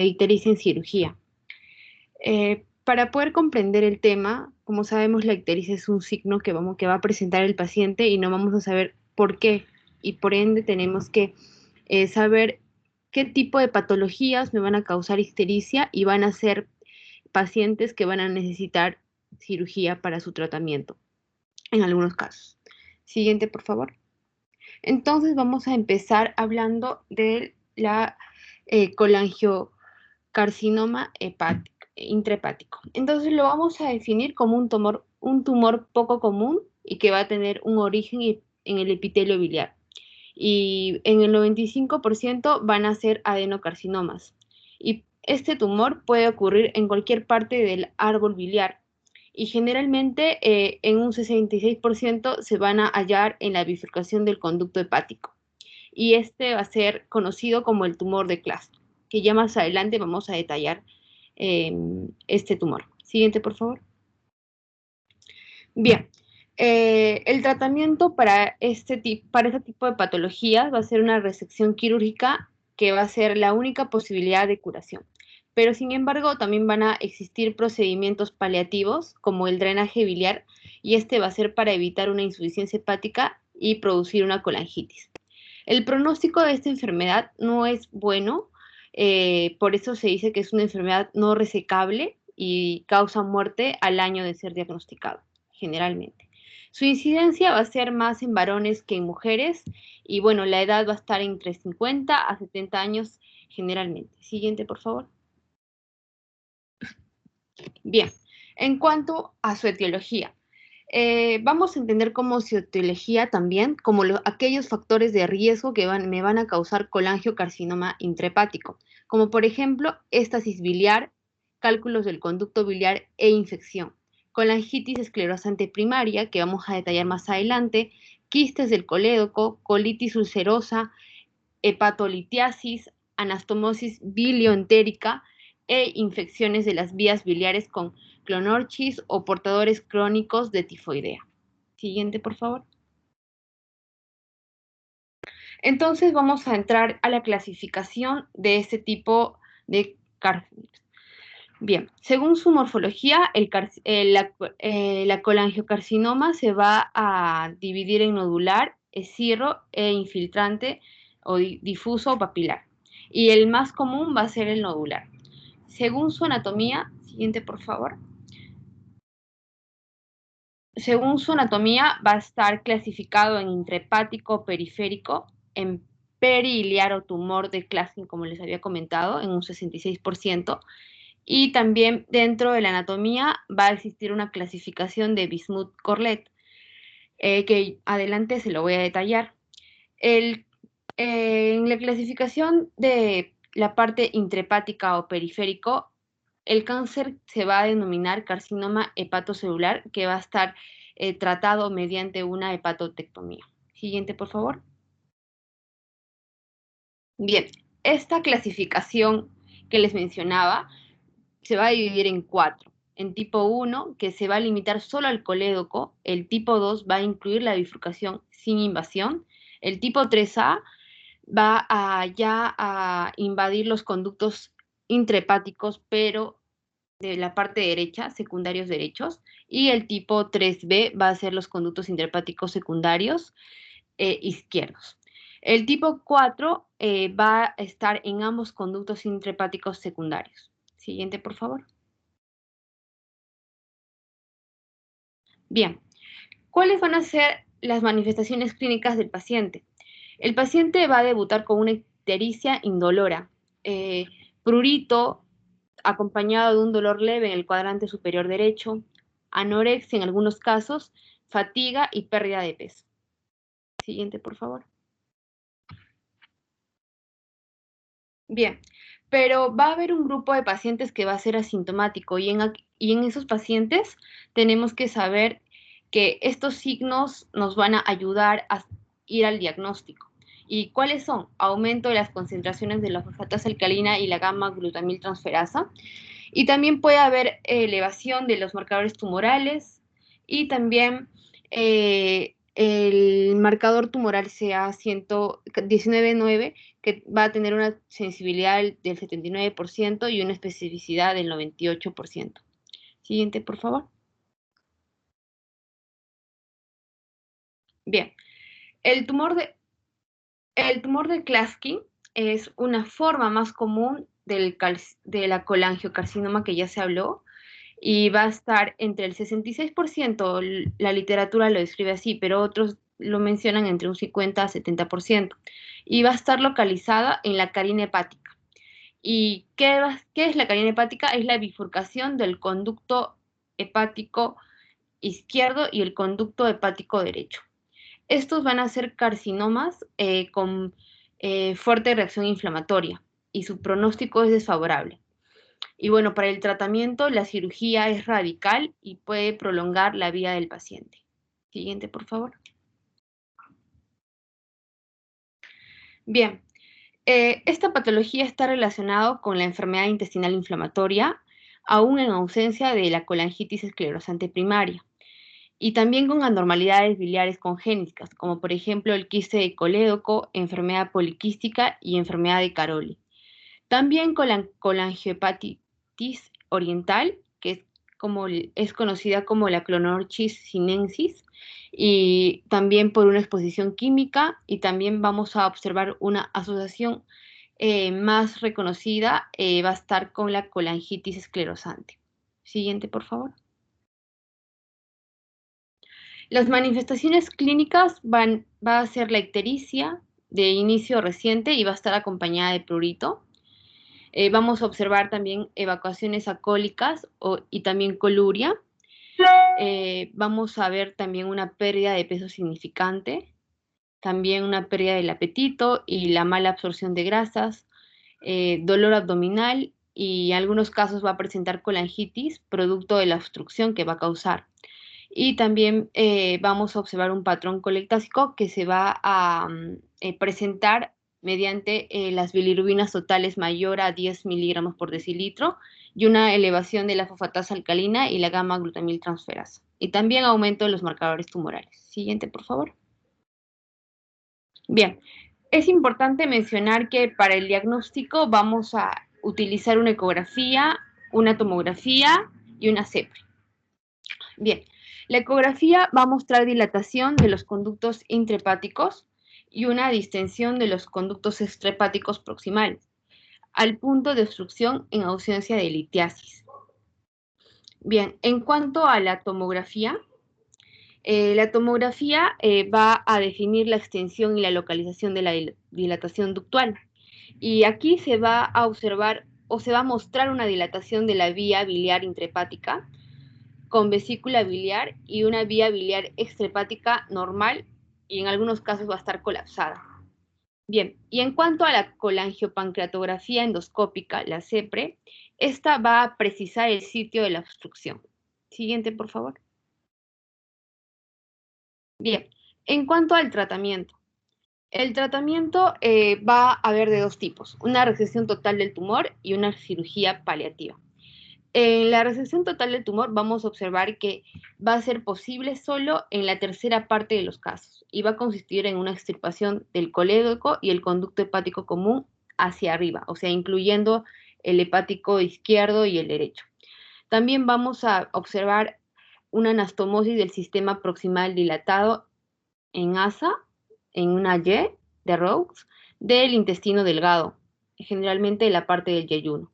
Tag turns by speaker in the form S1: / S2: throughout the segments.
S1: ictericia en cirugía. Para poder comprender el tema, como sabemos, la ictericia es un signo que va a presentar el paciente y no vamos a saber por qué, y por ende tenemos que saber qué tipo de patologías me van a causar ictericia y van a ser pacientes que van a necesitar cirugía para su tratamiento, en algunos casos. Siguiente, por favor. Entonces vamos a empezar hablando de la colangiocarcinoma intrahepático. Entonces lo vamos a definir como un tumor poco común y que va a tener un origen en el epitelio biliar. Y en el 95% van a ser adenocarcinomas. Y este tumor puede ocurrir en cualquier parte del árbol biliar. Y generalmente en un 66% se van a hallar en la bifurcación del conducto hepático. Y este va a ser conocido como el tumor de Clasto, que ya más adelante vamos a detallar este tumor. Siguiente, por favor. Bien, el tratamiento para este tipo de patologías va a ser una resección quirúrgica que va a ser la única posibilidad de curación. Pero sin embargo, también van a existir procedimientos paliativos como el drenaje biliar y este va a ser para evitar una insuficiencia hepática y producir una colangitis. El pronóstico de esta enfermedad no es bueno, por eso se dice que es una enfermedad no resecable y causa muerte al año de ser diagnosticado, generalmente. Su incidencia va a ser más en varones que en mujeres y bueno, la edad va a estar entre 50 a 70 años generalmente. Siguiente, por favor. Bien, en cuanto a su etiología, vamos a entender como su etiología también como aquellos factores de riesgo que me van a causar colangiocarcinoma intrahepático, como por ejemplo éstasis biliar, cálculos del conducto biliar e infección, colangitis esclerosante primaria, que vamos a detallar más adelante, quistes del colédoco, colitis ulcerosa, hepatolitiasis, anastomosis bilioentérica e infecciones de las vías biliares con clonorchis o portadores crónicos de tifoidea. Siguiente, por favor. Entonces vamos a entrar a la clasificación de este tipo de cárceles. Bien, según su morfología, la colangiocarcinoma se va a dividir en nodular, escirro e infiltrante o difuso o papilar. Y el más común va a ser el nodular. Según su anatomía, siguiente por favor. Según su anatomía, va a estar clasificado en intrahepático periférico, en periliar o tumor de Klassen, como les había comentado, en un 66%. Y también dentro de la anatomía va a existir una clasificación de Bismuth-Corlett, que adelante se lo voy a detallar. En la clasificación de la parte intrahepática o periférico, el cáncer se va a denominar carcinoma hepatocelular, que va a estar tratado mediante una hepatotectomía. Siguiente, por favor. Bien, esta clasificación que les mencionaba se va a dividir en 4. En tipo 1, que se va a limitar solo al colédoco. El tipo 2 va a incluir la bifurcación sin invasión. El tipo 3A va a invadir los conductos intrahepáticos, pero de la parte derecha, secundarios derechos. Y el tipo 3B va a ser los conductos intrahepáticos secundarios izquierdos. El tipo 4 va a estar en ambos conductos intrahepáticos secundarios. Siguiente, por favor. Bien, ¿cuáles van a ser las manifestaciones clínicas del paciente? El paciente va a debutar con una ictericia indolora, prurito, acompañado de un dolor leve en el cuadrante superior derecho, anorexia en algunos casos, fatiga y pérdida de peso. Siguiente, por favor. Bien, pero va a haber un grupo de pacientes que va a ser asintomático y en esos pacientes tenemos que saber que estos signos nos van a ayudar a ir al diagnóstico. ¿Y cuáles son? Aumento de las concentraciones de la fosfatasa alcalina y la gamma glutamiltransferasa. Y también puede haber elevación de los marcadores tumorales y también el marcador tumoral CA 119.9, que va a tener una sensibilidad del 79% y una especificidad del 98%. Siguiente, por favor. Bien, el tumor de Klatskin es una forma más común de la colangiocarcinoma que ya se habló, y va a estar entre el 66%, la literatura lo describe así, pero otros lo mencionan entre un 50 a 70%, y va a estar localizada en la carina hepática. ¿Y qué es la carina hepática? Es la bifurcación del conducto hepático izquierdo y el conducto hepático derecho. Estos van a ser carcinomas con fuerte reacción inflamatoria, y su pronóstico es desfavorable. Y bueno, para el tratamiento, la cirugía es radical y puede prolongar la vida del paciente. Siguiente, por favor. Bien, esta patología está relacionada con la enfermedad intestinal inflamatoria, aún en ausencia de la colangitis esclerosante primaria, y también con anormalidades biliares congénitas, como por ejemplo el quiste de colédoco, enfermedad poliquística y enfermedad de Caroli. También con la colangiopatitis oriental, que es conocida como la Clonorchis sinensis, y también por una exposición química, y también vamos a observar una asociación más reconocida, va a estar con la colangitis esclerosante. Siguiente, por favor. Las manifestaciones clínicas va a ser la ictericia de inicio reciente y va a estar acompañada de prurito. Vamos a observar también evacuaciones alcohólicas y también coluria. Vamos a ver también una pérdida de peso significante, también una pérdida del apetito y la mala absorción de grasas, dolor abdominal, y en algunos casos va a presentar colangitis, producto de la obstrucción que va a causar. Y también vamos a observar un patrón colectásico que se va a presentar mediante las bilirrubinas totales mayor a 10 miligramos por decilitro, y una elevación de la fosfatasa alcalina y la gamma glutamiltransferasa. Y también aumento de los marcadores tumorales. Siguiente, por favor. Bien, es importante mencionar que para el diagnóstico vamos a utilizar una ecografía, una tomografía y una CEPRE. Bien, la ecografía va a mostrar dilatación de los conductos intrahepáticos y una distensión de los conductos extrahepáticos proximales, al punto de obstrucción en ausencia de litiasis. Bien, en cuanto a la tomografía va a definir la extensión y la localización de la dilatación ductual. Y aquí se va a observar o se va a mostrar una dilatación de la vía biliar intrahepática con vesícula biliar y una vía biliar extrahepática normal, y en algunos casos va a estar colapsada. Bien, y en cuanto a la colangiopancreatografía endoscópica, la CEPRE, esta va a precisar el sitio de la obstrucción. Siguiente, por favor. Bien, en cuanto al tratamiento. El tratamiento va a haber de dos tipos: una resección total del tumor y una cirugía paliativa. En la resección total del tumor vamos a observar que va a ser posible solo en la tercera parte de los casos, y va a consistir en una extirpación del colédoco y el conducto hepático común hacia arriba, o sea, incluyendo el hepático izquierdo y el derecho. También vamos a observar una anastomosis del sistema proximal dilatado en ASA, en una Y de Rhodes, del intestino delgado, generalmente de la parte del yeyuno.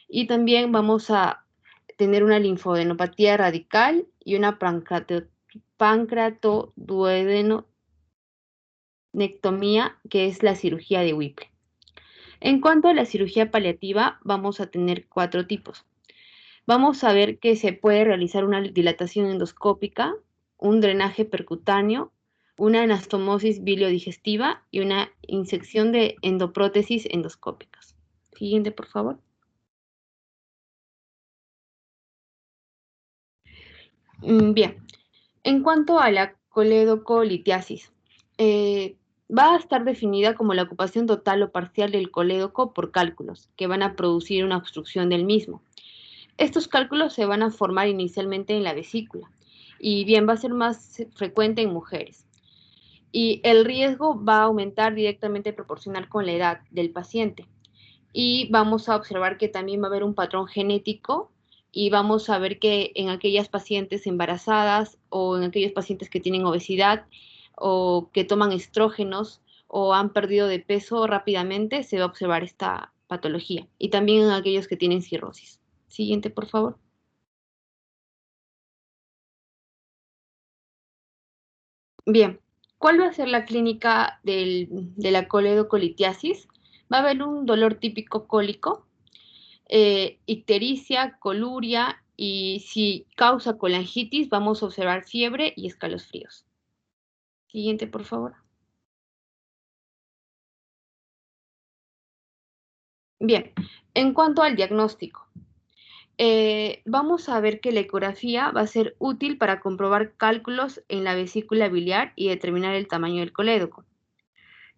S1: Y también vamos a tener una linfoadenopatía radical y una pancreatoduodenectomía, que es la cirugía de Whipple. En cuanto a la cirugía paliativa, vamos a tener 4 tipos. Vamos a ver que se puede realizar una dilatación endoscópica, un drenaje percutáneo, una anastomosis biliodigestiva y una inyección de endoprótesis endoscópicas. Siguiente, por favor. Bien, en cuanto a la colédoco-litiasis, va a estar definida como la ocupación total o parcial del colédoco por cálculos que van a producir una obstrucción del mismo. Estos cálculos se van a formar inicialmente en la vesícula, y bien va a ser más frecuente en mujeres. y el riesgo va a aumentar directamente proporcional con la edad del paciente. Y vamos a observar que también va a haber un patrón genético y vamos a ver que en aquellas pacientes embarazadas o en aquellos pacientes que tienen obesidad o que toman estrógenos o han perdido de peso rápidamente, se va a observar esta patología. Y también en aquellos que tienen cirrosis. Siguiente, por favor. Bien, ¿cuál va a ser la clínica de la coledocolitiasis? Va a haber un dolor típico cólico, ictericia, coluria y si causa colangitis vamos a observar fiebre y escalofríos. Siguiente, por favor. Bien, en cuanto al diagnóstico, vamos a ver que la ecografía va a ser útil para comprobar cálculos en la vesícula biliar y determinar el tamaño del colédoco.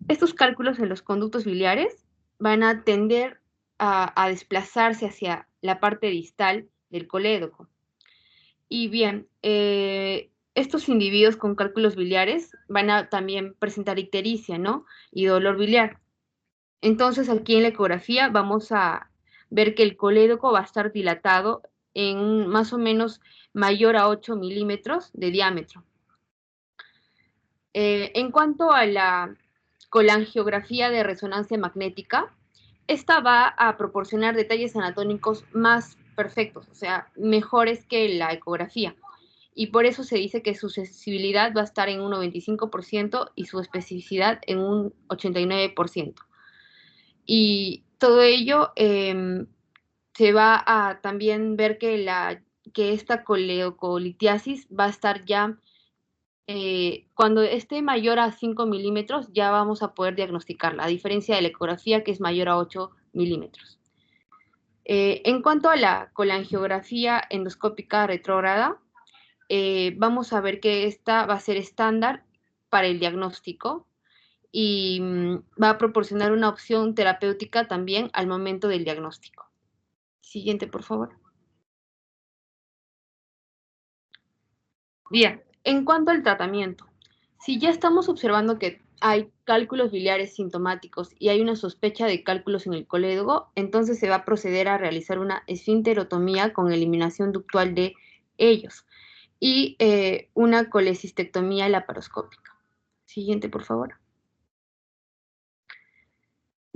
S1: Estos cálculos en los conductos biliares van a tender a desplazarse hacia la parte distal del colédoco. Y bien, estos individuos con cálculos biliares van a también presentar ictericia, ¿no? Y dolor biliar. Entonces, aquí en la ecografía vamos a ver que el colédoco va a estar dilatado en más o menos mayor a 8 milímetros de diámetro. En cuanto a la colangiografía de resonancia magnética, esta va a proporcionar detalles anatómicos más perfectos, o sea, mejores que la ecografía. Y por eso se dice que su sensibilidad va a estar en un 95% y su especificidad en un 89%. Y todo ello se va a también ver que esta coleocolitiasis va a estar ya, cuando esté mayor a 5 milímetros, ya vamos a poder diagnosticarla, a diferencia de la ecografía que es mayor a 8 milímetros. En cuanto a la colangiografía endoscópica retrógrada, vamos a ver que esta va a ser estándar para el diagnóstico y va a proporcionar una opción terapéutica también al momento del diagnóstico. Siguiente, por favor. Bien, en cuanto al tratamiento, si ya estamos observando que hay cálculos biliares sintomáticos y hay una sospecha de cálculos en el colédoco, entonces se va a proceder a realizar una esfinterotomía con eliminación ductual de ellos y una colecistectomía laparoscópica. Siguiente, por favor.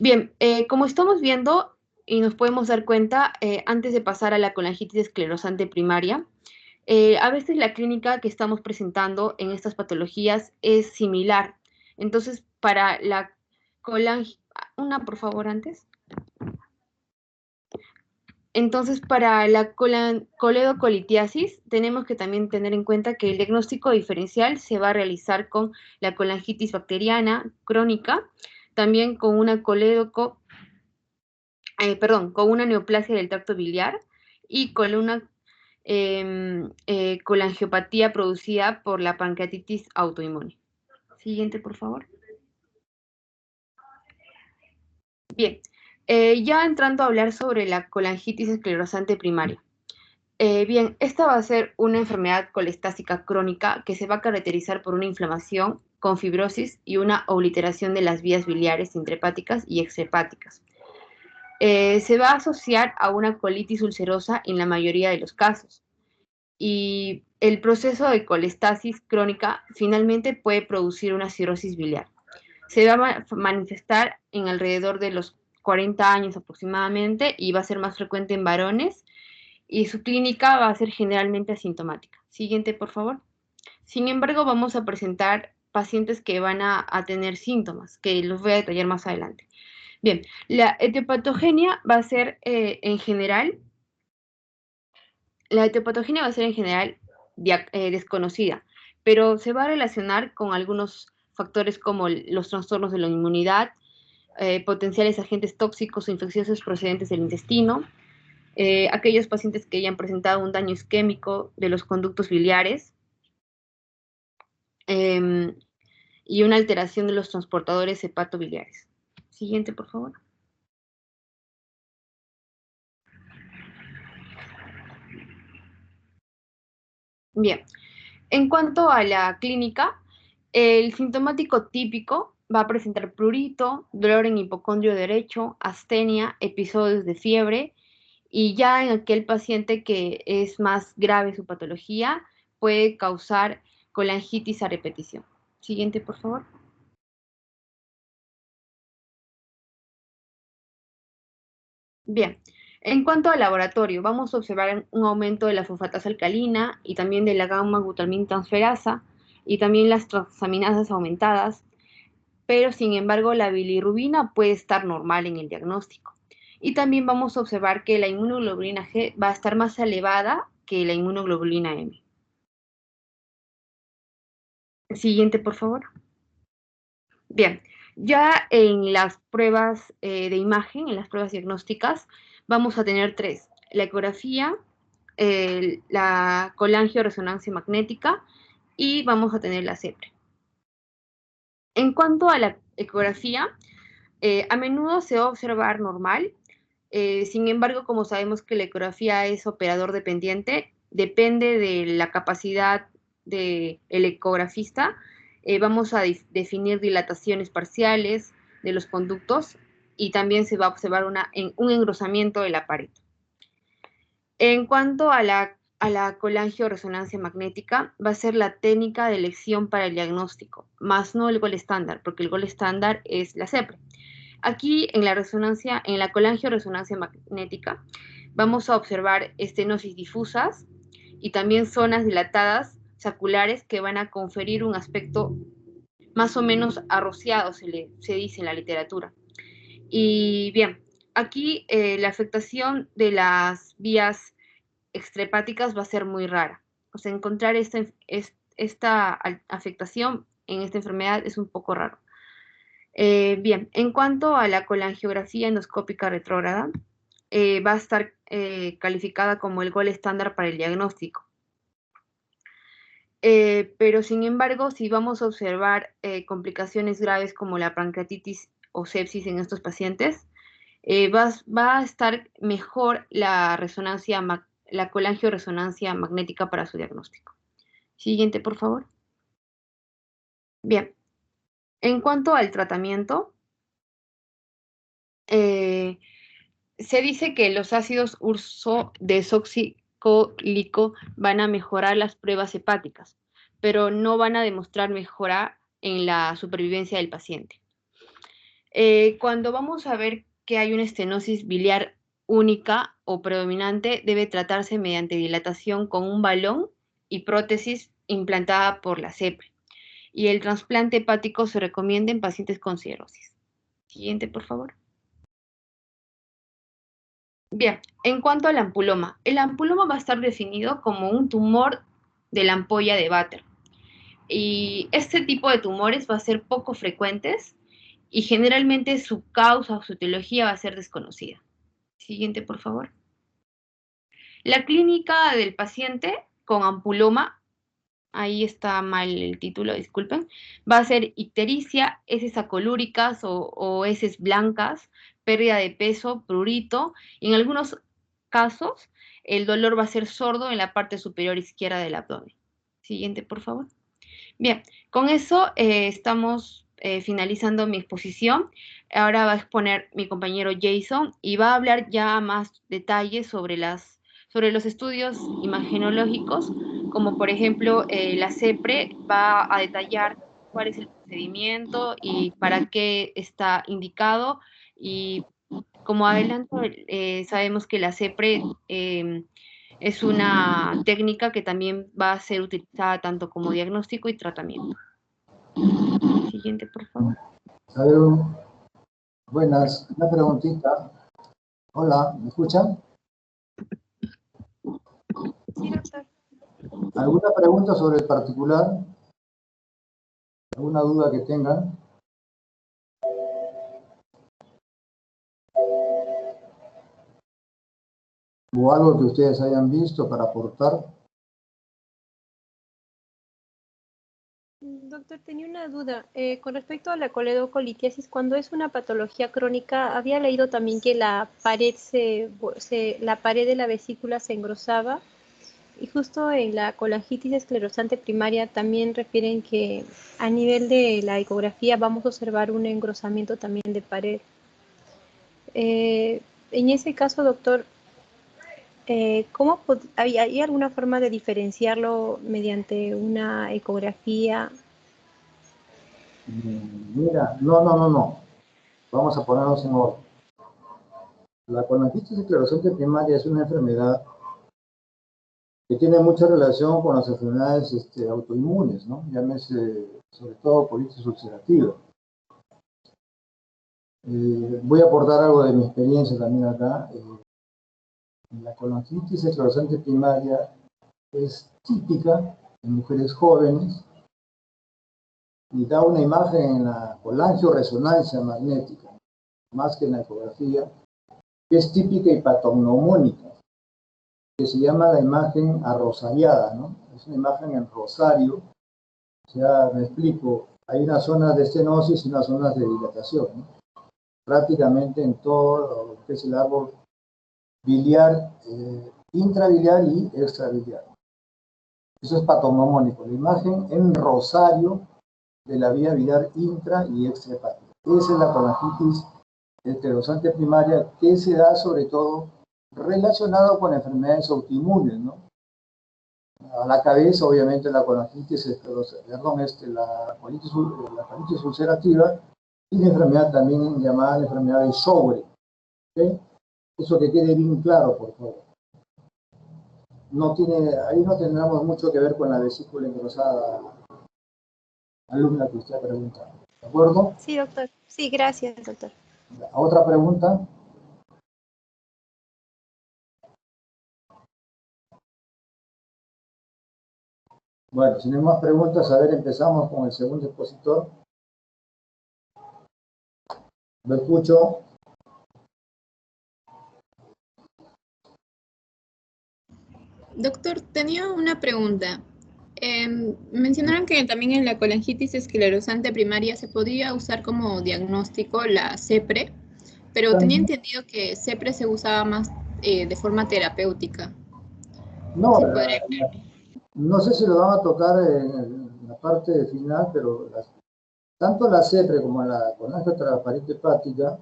S1: Bien, como estamos viendo y nos podemos dar cuenta, antes de pasar a la colangitis esclerosante primaria, a veces la clínica que estamos presentando en estas patologías es similar. Entonces, para la colangitis, una por favor antes. Entonces, para la coledocolitiasis, tenemos que también tener en cuenta que el diagnóstico diferencial se va a realizar con la colangitis bacteriana crónica, también con una con una neoplasia del tracto biliar y con una colangiopatía producida por la pancreatitis autoinmune. Siguiente, por favor. Bien, ya entrando a hablar sobre la colangitis esclerosante primaria. Bien, esta va a ser una enfermedad colestásica crónica que se va a caracterizar por una inflamación con fibrosis y una obliteración de las vías biliares intrahepáticas y extrahepáticas. Se va a asociar a una colitis ulcerosa en la mayoría de los casos. Y el proceso de colestasis crónica finalmente puede producir una cirrosis biliar. Se va a manifestar en alrededor de los 40 años aproximadamente y va a ser más frecuente en varones y su clínica va a ser generalmente asintomática. Siguiente, por favor. Sin embargo, vamos a presentar pacientes que van a tener síntomas, que los voy a detallar más adelante. Bien, la etiopatogenia va a ser en general, la etiopatogenia va a ser en general desconocida, pero se va a relacionar con algunos factores como los trastornos de la inmunidad, potenciales agentes tóxicos o infecciosos procedentes del intestino, aquellos pacientes que hayan presentado un daño isquémico de los conductos biliares eh, y una alteración de los transportadores hepatobiliares. Siguiente, por favor. Bien, en cuanto a la clínica, El sintomático típico va a presentar prurito, dolor en hipocondrio derecho, astenia, episodios de fiebre, y ya en aquel paciente que es más grave su patología, puede causar colangitis a repetición. Siguiente, por favor. Bien, en cuanto al laboratorio, vamos a observar un aumento de la fosfatasa alcalina y también de la gamma-glutaminas-transferasa y también las transaminasas aumentadas, pero sin embargo la bilirrubina puede estar normal en el diagnóstico. Y también vamos a observar que la inmunoglobulina G va a estar más elevada que la inmunoglobulina M. Siguiente, por favor. Bien, ya en las pruebas de imagen, en las pruebas diagnósticas, vamos a tener tres: la ecografía, la colangioresonancia magnética y vamos a tener la CEPRE. En cuanto a la ecografía, a menudo se va a observar normal. Sin embargo, como sabemos que la ecografía es operador dependiente, depende de la capacidad del ecografista. Vamos a definir dilataciones parciales de los conductos y también se va a observar un engrosamiento de la pared. En cuanto a la colangioresonancia magnética, va a ser la técnica de elección para el diagnóstico, más no el gol estándar, porque el gol estándar es la CEPRE. Aquí en la resonancia, en la colangioresonancia magnética, vamos a observar estenosis difusas y también zonas dilatadas saculares que van a conferir un aspecto más o menos arrociado, se dice en la literatura. Y bien, aquí la afectación de las vías extrahepáticas va a ser muy rara. O sea, encontrar esta afectación en esta enfermedad es un poco raro. Bien, en cuanto a la colangiografía endoscópica retrógrada, va a estar calificada como el gol estándar para el diagnóstico. Pero sin embargo, si vamos a observar complicaciones graves como la pancreatitis o sepsis en estos pacientes, va a estar mejor la la colangioresonancia magnética para su diagnóstico. Siguiente, por favor. Bien, en cuanto al tratamiento, eh, se dice que los ácidos urso desoxicólico van a mejorar las pruebas hepáticas, pero no van a demostrar mejora en la supervivencia del paciente. Cuando vamos a ver que hay una estenosis biliar única o predominante, debe tratarse mediante dilatación con un balón y prótesis implantada por la CEPRE. Y el trasplante hepático se recomienda en pacientes con cirrosis. Siguiente, por favor. Bien, en cuanto al ampuloma, el ampuloma va a estar definido como un tumor de la ampolla de Vater. Y este tipo de tumores va a ser poco frecuentes y generalmente su causa o su etiología va a ser desconocida. Siguiente, por favor. La clínica del paciente con ampuloma, ahí está mal el título, disculpen, va a ser ictericia, heces acolúricas o heces blancas, pérdida de peso, prurito, y en algunos casos el dolor va a ser sordo en la parte superior izquierda del abdomen. Siguiente, por favor. Bien, con eso estamos finalizando mi exposición. Ahora va a exponer mi compañero Jason y va a hablar ya más detalles sobre los estudios imagenológicos, como por ejemplo la CEPRE va a detallar cuál es el procedimiento y para qué está indicado. Y como adelanto, sabemos que la CEPRE es una técnica que también va a ser utilizada tanto como diagnóstico y tratamiento. Siguiente, por favor.
S2: Salud. Buenas, una preguntita. Hola, ¿me escuchan?
S1: Sí, doctor.
S2: ¿Alguna pregunta sobre el particular? ¿Alguna duda que tengan? ¿O algo que ustedes hayan visto para aportar?
S3: Doctor, tenía una duda. Con respecto a la coledocolitiasis, cuando es una patología crónica, había leído también que la pared de la vesícula se engrosaba Y justo en la colangitis esclerosante primaria también refieren que a nivel de la ecografía vamos a observar un engrosamiento también de pared. En ese caso, doctor, ¿hay alguna forma de diferenciarlo mediante una ecografía?
S2: Mira, no. Vamos a ponernos en orden. La colangitis esclerosante primaria es una enfermedad que tiene mucha relación con las enfermedades autoinmunes, ¿no? Llámese, sobre todo, colitis ulcerativa. Voy a aportar algo de mi experiencia también acá. La colangitis esclerosante primaria es típica en mujeres jóvenes y da una imagen en la colangioresonancia magnética, más que en la ecografía, que es típica y patognomónica, que se llama la imagen arrosariada, ¿no? Es una imagen en rosario, o sea, me explico, hay una zona de estenosis y unas zonas de dilatación, ¿no? Prácticamente en todo lo que es el árbol biliar, intrabiliar y extrabiliar. Eso es patognomónico, la imagen en rosario de la vía biliar intra y extrahepática. Esa es la colangitis esclerosante primaria, que se da sobre todo relacionado con enfermedades autoinmunes, ¿no? A la cabeza, obviamente, la colangitis, la colitis ulcerativa y la enfermedad también llamada la enfermedad de Sjögren. ¿Okay? Eso que quede bien claro, por favor. Ahí no tendremos mucho que ver con la vesícula engrosada, alumna que usted ha preguntado. ¿De acuerdo?
S3: Sí, doctor. Sí, gracias, doctor.
S2: ¿Otra pregunta? Bueno, si no hay más preguntas, a ver, empezamos con el segundo expositor. Lo escucho.
S4: Doctor, tenía una pregunta. Mencionaron que también en la colangitis esclerosante primaria se podía usar como diagnóstico la CEPRE, pero tenía entendido que CEPRE se usaba más de forma terapéutica.
S2: No,
S4: ¿Sí podría?
S2: no sé si lo van a tocar en la parte final, pero tanto la CEPRE como la colangio transparente hepática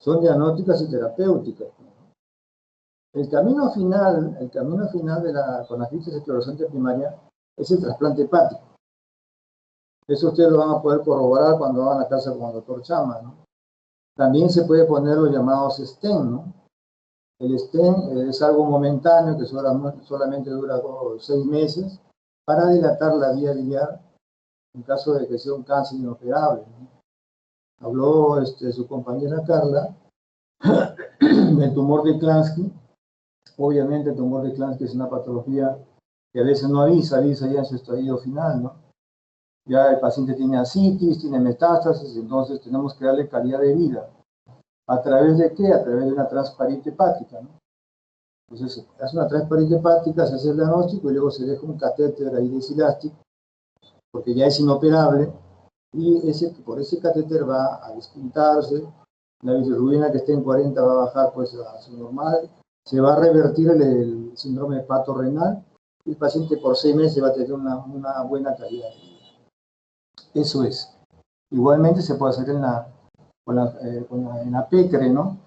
S2: son diagnósticas y terapéuticas. El camino final de la colangitis esclerosante primaria es el trasplante hepático. Eso ustedes lo van a poder corroborar cuando van a casa con el doctor Chama, ¿no? También se puede poner los llamados stent, ¿no? El stent es algo momentáneo que solamente dura 6 meses para dilatar la vía biliar en caso de que sea un cáncer inoperable, ¿no? Habló su compañera Carla del tumor de Klansky. Obviamente el tumor de Klansky es una patología que a veces no avisa ya en su estadio final, ¿no? Ya el paciente tiene ascitis, tiene metástasis, entonces tenemos que darle calidad de vida. ¿A través de qué? A través de una transparente hepática, ¿no? Entonces, hace una transparente hepática, se hace el diagnóstico y luego se deja un catéter ahí de porque ya es inoperable, y por ese catéter va a despintarse, la bilirrubina que esté en 40 va a bajar pues a su normal, se va a revertir el síndrome hepatorrenal, y el paciente por 6 meses va a tener una buena calidad de vida. Eso es. Igualmente se puede hacer en la PECRE, ¿no?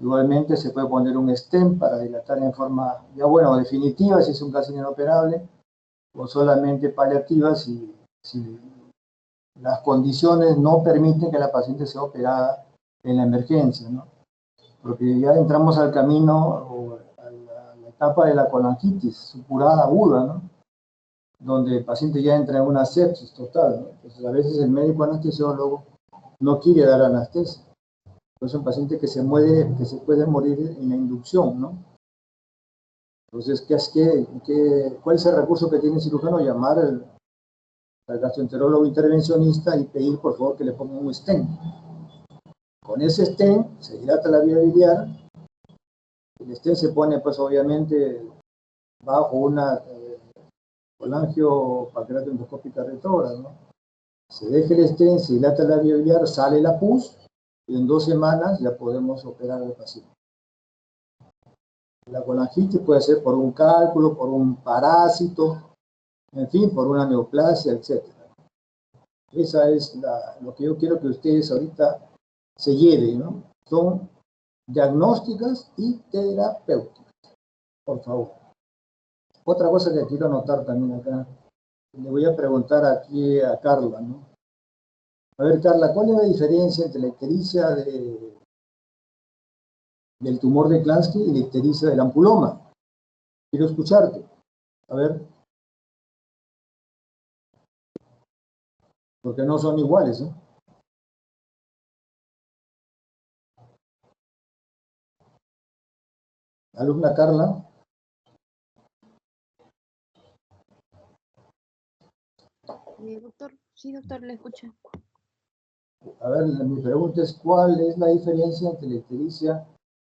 S2: Igualmente se puede poner un stent para dilatar en forma, ya bueno, definitiva si es un cáncer inoperable, o solamente paliativa si las condiciones no permiten que la paciente sea operada en la emergencia, ¿no? Porque ya entramos al camino o a la etapa de la colangitis supurada aguda, ¿no? Donde el paciente ya entra en una sepsis total, ¿no? Entonces a veces el médico anestesiólogo no quiere dar anestesia. Es un paciente que se puede morir en la inducción, ¿no? Entonces, ¿cuál es el recurso que tiene el cirujano? Llamar al gastroenterólogo intervencionista y pedir, por favor, que le ponga un stent. Con ese stent se dilata la vía biliar. El stent se pone, pues, obviamente, bajo una colangio-pancreato endoscópica retrógrada, ¿no? Se deja el stent, se dilata la vía biliar, sale la pus, y en 2 semanas ya podemos operar al paciente. La colangitis puede ser por un cálculo, por un parásito, en fin, por una neoplasia, etc. Esa es lo que yo quiero que ustedes ahorita se lleven, ¿no? Son diagnósticas y terapéuticas, por favor. Otra cosa que quiero anotar también acá, le voy a preguntar aquí a Carla, ¿no? A ver, Carla, ¿cuál es la diferencia entre la ictericia del tumor de Klatskin y la ictericia del ampuloma? Quiero escucharte. A ver. Porque no son iguales, ¿no? Alumna Carla.
S1: Doctor, sí, doctor, le escucho.
S2: A ver, mi pregunta es, ¿cuál es la diferencia entre la ictericia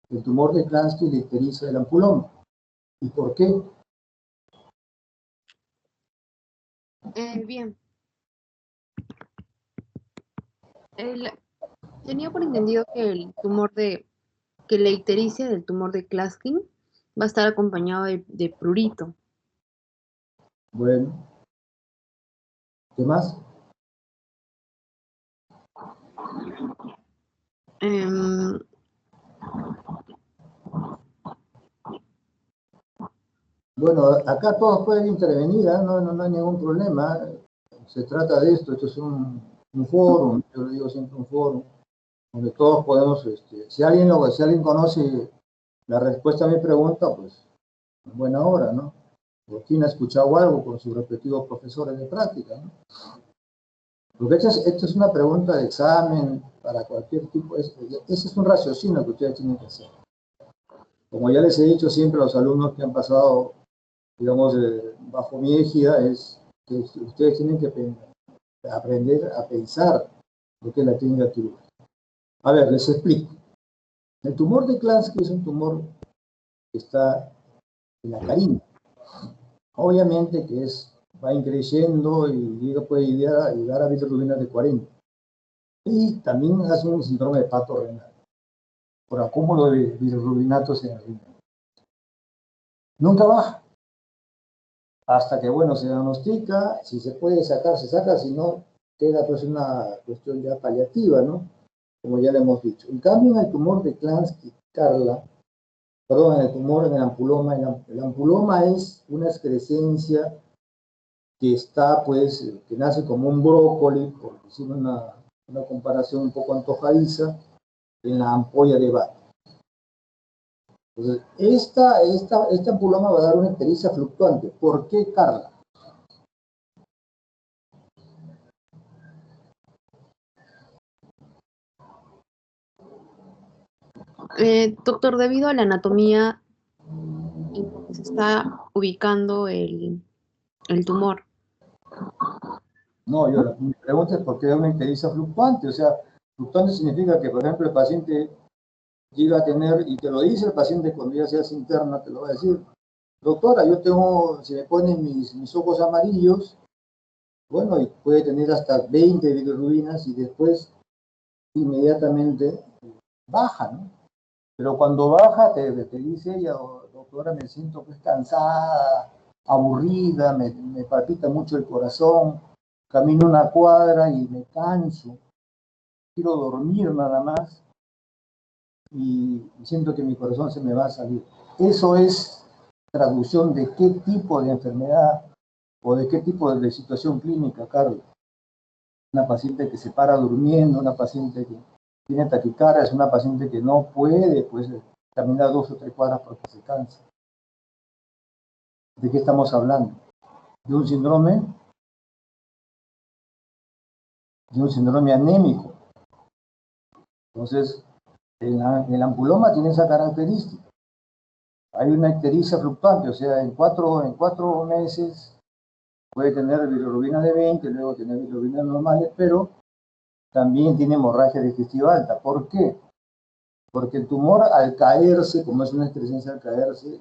S2: del tumor de Klatskin y la ictericia del ampuloma? ¿Y por qué?
S1: Bien. Tenía por entendido que que la ictericia del tumor de Klatskin va a estar acompañado de prurito.
S2: Bueno, ¿qué más?
S1: Em,
S2: Bueno, acá todos pueden intervenir, ¿eh? No hay ningún problema. Se trata de esto es un foro, yo le digo siempre un foro, donde todos podemos, si alguien conoce la respuesta a mi pregunta, pues en buena hora, ¿no? O quien ha escuchado algo con sus respectivos profesores de práctica, ¿no? Porque esta es una pregunta de examen para cualquier tipo, ese es un raciocinio que ustedes tienen que hacer. Como ya les he dicho siempre a los alumnos que han pasado, digamos, bajo mi égida, es que ustedes tienen que aprender a pensar lo que es la técnica quirúrgica. A ver, les explico. El tumor de Klatskin es un tumor que está en la carina. Obviamente que va increciendo y puede llegar a bilirrubinas de 40. Y también hace un síndrome de pato renal por acúmulo de bilirrubinatos en el riñón. Nunca baja. Hasta que, bueno, se diagnostica, si se puede sacar, se saca, si no, queda pues una cuestión ya paliativa, ¿no? Como ya le hemos dicho. En cambio, en el tumor de Klatskin, Carla, perdón, en el tumor, en el ampuloma, el ampuloma es una excrescencia que está, pues, que nace como un brócoli, por decir una comparación un poco antojadiza, en la ampolla de Vater. Entonces, esta ampuloma va a dar una ictericia fluctuante. ¿Por qué, Carla?
S1: Doctor, debido a la anatomía en donde se está ubicando el tumor.
S2: No, mi pregunta es por qué da una ictericia fluctuante. O sea, fluctuante significa que, por ejemplo, el paciente llega a tener, y te lo dice el paciente cuando ya se hace interna, te lo va a decir, doctora, yo tengo, se me ponen mis ojos amarillos, bueno, y puede tener hasta 20 bilirrubinas y después inmediatamente baja, ¿no? Pero cuando baja te dice ella, doctora, me siento pues cansada, aburrida, me palpita mucho el corazón, camino una cuadra y me canso, quiero dormir nada más y siento que mi corazón se me va a salir. Eso es traducción de qué tipo de enfermedad o de qué tipo de situación clínica, Carlos. Una paciente que se para durmiendo, una paciente que tiene taquicardia, es una paciente que no puede pues, caminar 2 o 3 cuadras porque se cansa. ¿De qué estamos hablando? De un síndrome anémico. Entonces, el ampuloma tiene esa característica. Hay una ictericia fluctuante, o sea, en cuatro meses puede tener bilirrubina de 20, luego tener bilirrubinas normales, pero también tiene hemorragia digestiva alta. ¿Por qué? Porque el tumor al caerse, como es una excrescencia al caerse,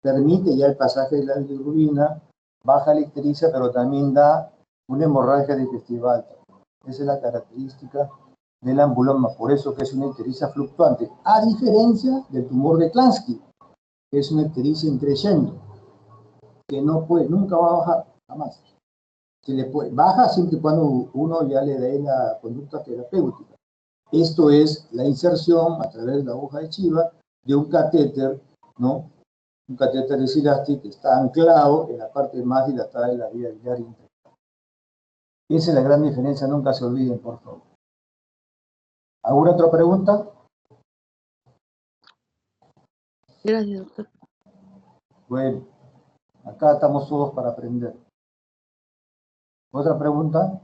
S2: permite ya el pasaje de la bilirrubina, baja la ictericia, pero también da una hemorragia digestiva alta. Esa es la característica del ampuloma, por eso que es una ictericia fluctuante, a diferencia del tumor de Klatskin. es una ictericia increyendo, que no puede, nunca va a bajar, jamás. Baja siempre y cuando uno ya le dé la conducta terapéutica. Esto es la inserción a través de la aguja de chiva de un catéter, ¿no? Un catéter de Silastic que está anclado en la parte más dilatada de la vía biliar interna. Esa es la gran diferencia, nunca se olviden, por favor. ¿Alguna otra pregunta?
S1: Gracias, doctor.
S2: Bueno, acá estamos todos para aprender. ¿Otra pregunta?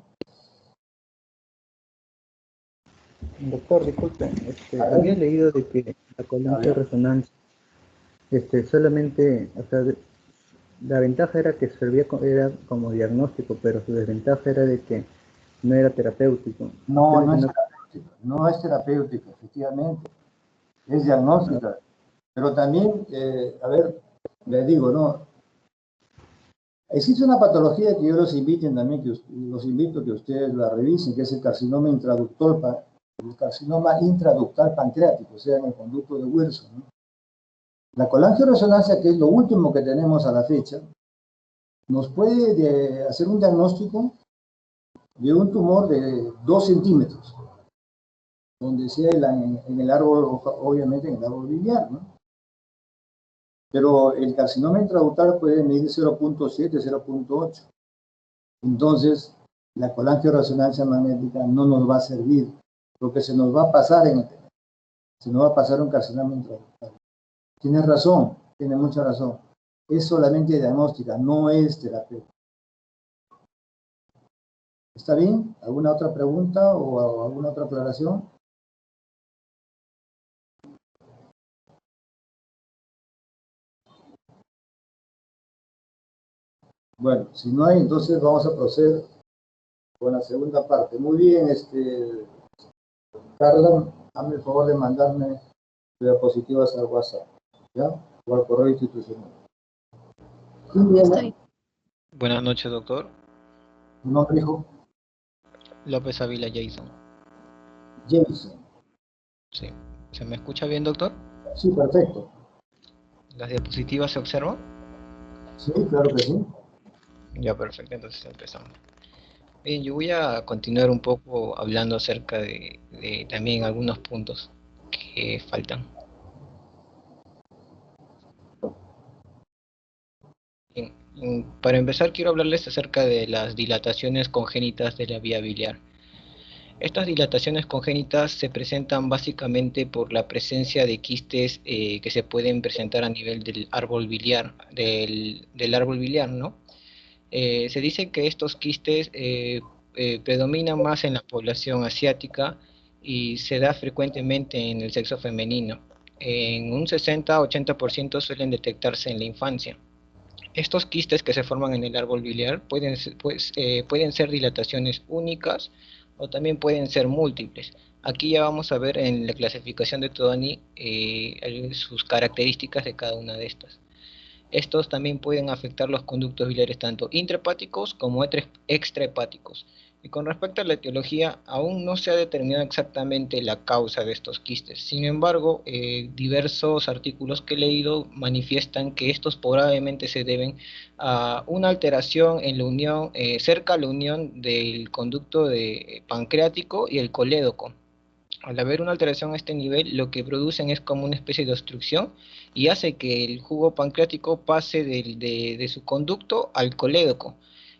S5: Doctor, disculpe, había leído de que la coloncia de resonancia, solamente, o sea, la ventaja era que servía era como diagnóstico, pero su desventaja era de que no era terapéutico.
S2: No, no es terapéutico, no es terapéutico, efectivamente, es diagnóstica. Pero también, a ver, les digo, ¿no? Existe una patología que yo los invito también, los invito a que ustedes la revisen, que es el carcinoma intraductal pancreático, o sea, en el conducto de Wilson, ¿no? La colangioresonancia, que es lo último que tenemos a la fecha, nos puede hacer un diagnóstico de un tumor de 2 centímetros, donde sea en el árbol, obviamente en el árbol biliar, ¿no? Pero el carcinoma intraductal puede medir 0.7, 0.8. Entonces, la colangioresonancia magnética no nos va a servir, porque se nos va a pasar un carcinoma intraductal. Tienes razón, tiene mucha razón. Es solamente diagnóstica, no es terapéutica. ¿Está bien? ¿Alguna otra pregunta o alguna otra aclaración? Bueno, si no hay, entonces vamos a proceder con la segunda parte. Muy bien, Carla, hazme el favor de mandarme diapositivas al WhatsApp, ¿ya? O al correo institucional. ¿Quién viene?
S6: Buenas noches, doctor.
S2: ¿Tu nombre, hijo?
S6: López Ávila Jason.
S2: Jason.
S6: Sí. ¿Se me escucha bien, doctor?
S2: Sí, perfecto.
S6: ¿Las diapositivas se observan?
S2: Sí, claro que sí.
S6: Ya, perfecto. Entonces empezamos. Bien, yo voy a continuar un poco hablando acerca de también algunos puntos que faltan. Bien, para empezar, quiero hablarles acerca de las dilataciones congénitas de la vía biliar. Estas dilataciones congénitas se presentan básicamente por la presencia de quistes que se pueden presentar a nivel del árbol biliar, del árbol biliar, ¿no? Se dice que estos quistes predominan más en la población asiática y se da frecuentemente en el sexo femenino. En un 60-80% suelen detectarse en la infancia. Estos quistes que se forman en el árbol biliar pueden ser dilataciones únicas o también pueden ser múltiples. Aquí ya vamos a ver en la clasificación de Todani sus características de cada una de estas. Estos también pueden afectar los conductos biliares tanto intrahepáticos como extrahepáticos. Y con respecto a la etiología, aún no se ha determinado exactamente la causa de estos quistes. Sin embargo, diversos artículos que he leído manifiestan que estos probablemente se deben a una alteración en la unión, cerca a la unión del conducto pancreático y el colédoco. Al haber una alteración a este nivel, lo que producen es como una especie de obstrucción y hace que el jugo pancreático pase de su conducto al colédoco.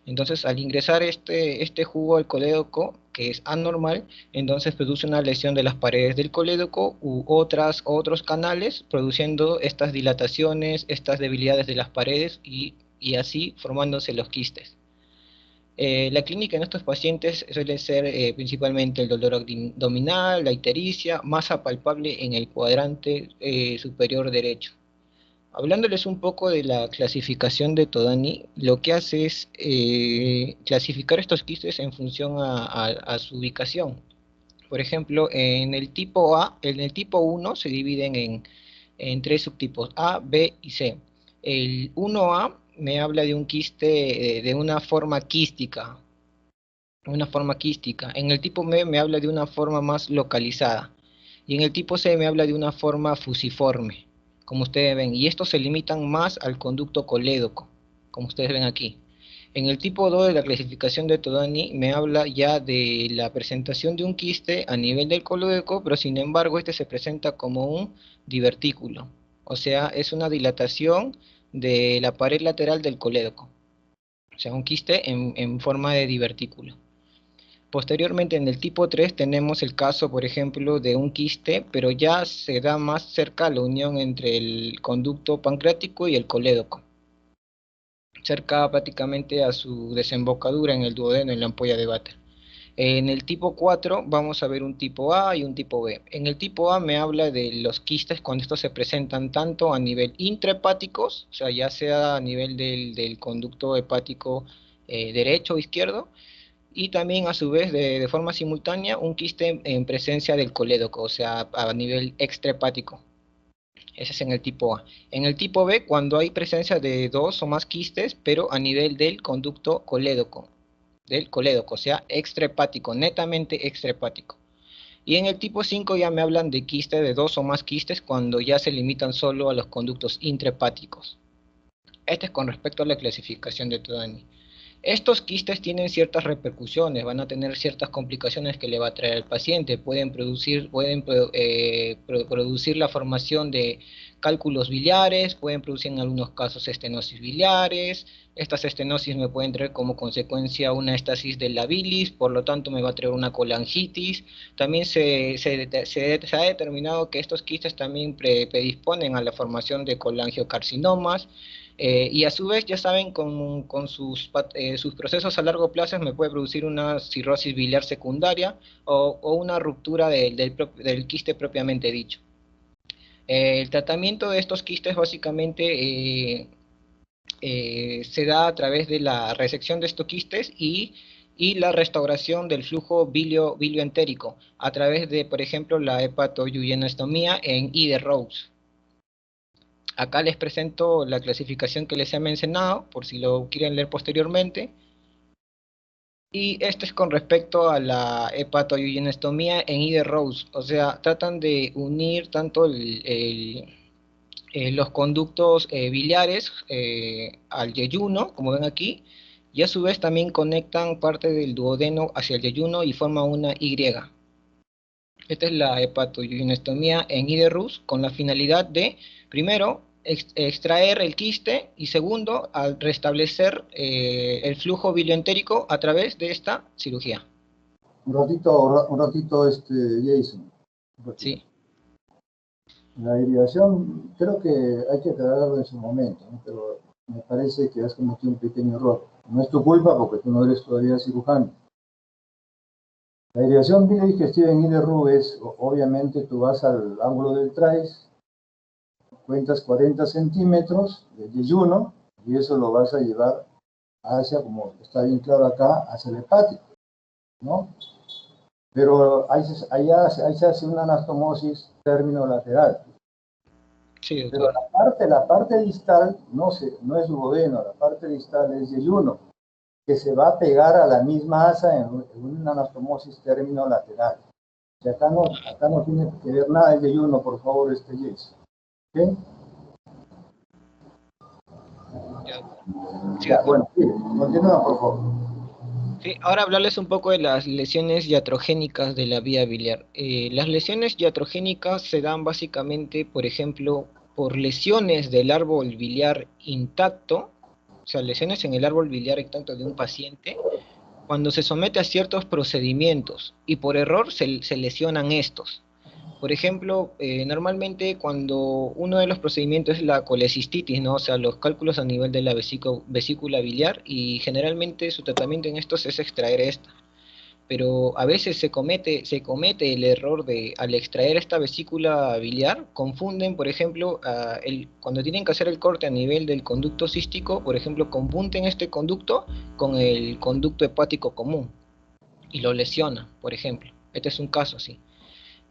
S6: Entonces, al ingresar este jugo al colédoco, que es anormal, entonces produce una lesión de las paredes del colédoco u otros canales, produciendo estas dilataciones, estas debilidades de las paredes y así formándose los quistes. La clínica en estos pacientes suele ser principalmente el dolor abdominal, la ictericia, masa palpable en el cuadrante superior derecho. Hablándoles un poco de la clasificación de Todani, lo que hace es clasificar estos quistes en función a su ubicación. Por ejemplo, en el tipo 1 se dividen en 3 subtipos, A, B y C. El 1A me habla de un quiste de una forma quística. En el tipo B me habla de una forma más localizada. Y en el tipo C me habla de una forma fusiforme. como ustedes ven, y estos se limitan más al conducto colédoco, como ustedes ven aquí. En el tipo 2 de la clasificación de Todani me habla ya de la presentación de un quiste a nivel del colédoco, pero sin embargo este se presenta como un divertículo, o sea, es una dilatación de la pared lateral del colédoco, o sea, un quiste en forma de divertículo. Posteriormente, en el tipo 3 tenemos el caso, por ejemplo, de un quiste, pero ya se da más cerca la unión entre el conducto pancreático y el colédoco, cerca prácticamente a su desembocadura en el duodeno, en la ampolla de Vater. En el tipo 4 vamos a ver un tipo A y un tipo B. En el tipo A me habla de los quistes cuando estos se presentan tanto a nivel intrahepáticos, o sea, ya sea a nivel del conducto hepático derecho o izquierdo, y también a su vez de forma simultánea un quiste en presencia del colédoco, o sea, a nivel extrahepático. Ese es en el tipo A. En el tipo B, cuando hay presencia de dos o más quistes, pero a nivel del conducto colédoco, o sea, extrahepático, netamente extrahepático. Y en el tipo 5 ya me hablan de quiste de dos o más quistes cuando ya se limitan solo a los conductos intrahepáticos. Este es con respecto a la clasificación de Todani. Estos quistes tienen ciertas repercusiones, van a tener ciertas complicaciones que le va a traer al paciente, pueden producir la formación de cálculos biliares, pueden producir en algunos casos estenosis biliares, estas estenosis me pueden traer como consecuencia una estasis de la bilis, por lo tanto me va a traer una colangitis. También se ha determinado que estos quistes también predisponen a la formación de colangiocarcinomas. Y a su vez, ya saben, con sus procesos a largo plazo me puede producir una cirrosis biliar secundaria o una ruptura del quiste propiamente dicho. El tratamiento de estos quistes básicamente se da a través de la resección de estos quistes y la restauración del flujo bilioentérico a través de, por ejemplo, la hepatoyuyenostomía en Ide-Rose. Acá les presento la clasificación que les he mencionado, por si lo quieren leer posteriormente. Y esto es con respecto a la hepatoyuyenostomía en Ide-Rose. O sea, tratan de unir tanto los conductos biliares al yeyuno, como ven aquí, y a su vez también conectan parte del duodeno hacia el yeyuno y forma una Y. Esta es la hepatoyuyenostomía en Ide-Rose con la finalidad de, primero, extraer el quiste y segundo, al restablecer el flujo bilioentérico a través de esta cirugía.
S2: Un ratito, Jason.
S6: Sí.
S2: La derivación, creo que hay que aclararlo en su momento, ¿no? Pero me parece que has cometido un pequeño error. No es tu culpa porque tú no eres todavía cirujano. La derivación biliodigestiva en Ide-Rose es, obviamente, tú vas al ángulo del TRACE, cuentas 40 centímetros de yeyuno y eso lo vas a llevar hacia, como está bien claro acá, hacia el hepático, ¿no? Pero ahí se hace una anastomosis terminolateral.
S6: Sí, doctor.
S2: Pero la parte distal no es duodeno, la parte distal es yeyuno, que se va a pegar a la misma asa en una anastomosis terminolateral. O sea, acá no tiene que ver nada el yeyuno, por favor, Jason. ¿Ok?
S6: Sí,
S2: Ya, bueno, sí, continúa, por favor.
S6: Sí, ahora hablarles un poco de las lesiones iatrogénicas de la vía biliar. Las lesiones iatrogénicas se dan básicamente, por ejemplo, por lesiones del árbol biliar intacto, o sea, lesiones en el árbol biliar intacto de un paciente, cuando se somete a ciertos procedimientos y por error se lesionan estos. Por ejemplo, normalmente cuando uno de los procedimientos es la colecistitis, ¿no? O sea, los cálculos a nivel de la vesícula biliar, y generalmente su tratamiento en estos es extraer esta. Pero a veces se comete el error de, al extraer esta vesícula biliar, confunden, por ejemplo, cuando tienen que hacer el corte a nivel del conducto cístico, por ejemplo, confunden este conducto con el conducto hepático común y lo lesionan, por ejemplo. Este es un caso así.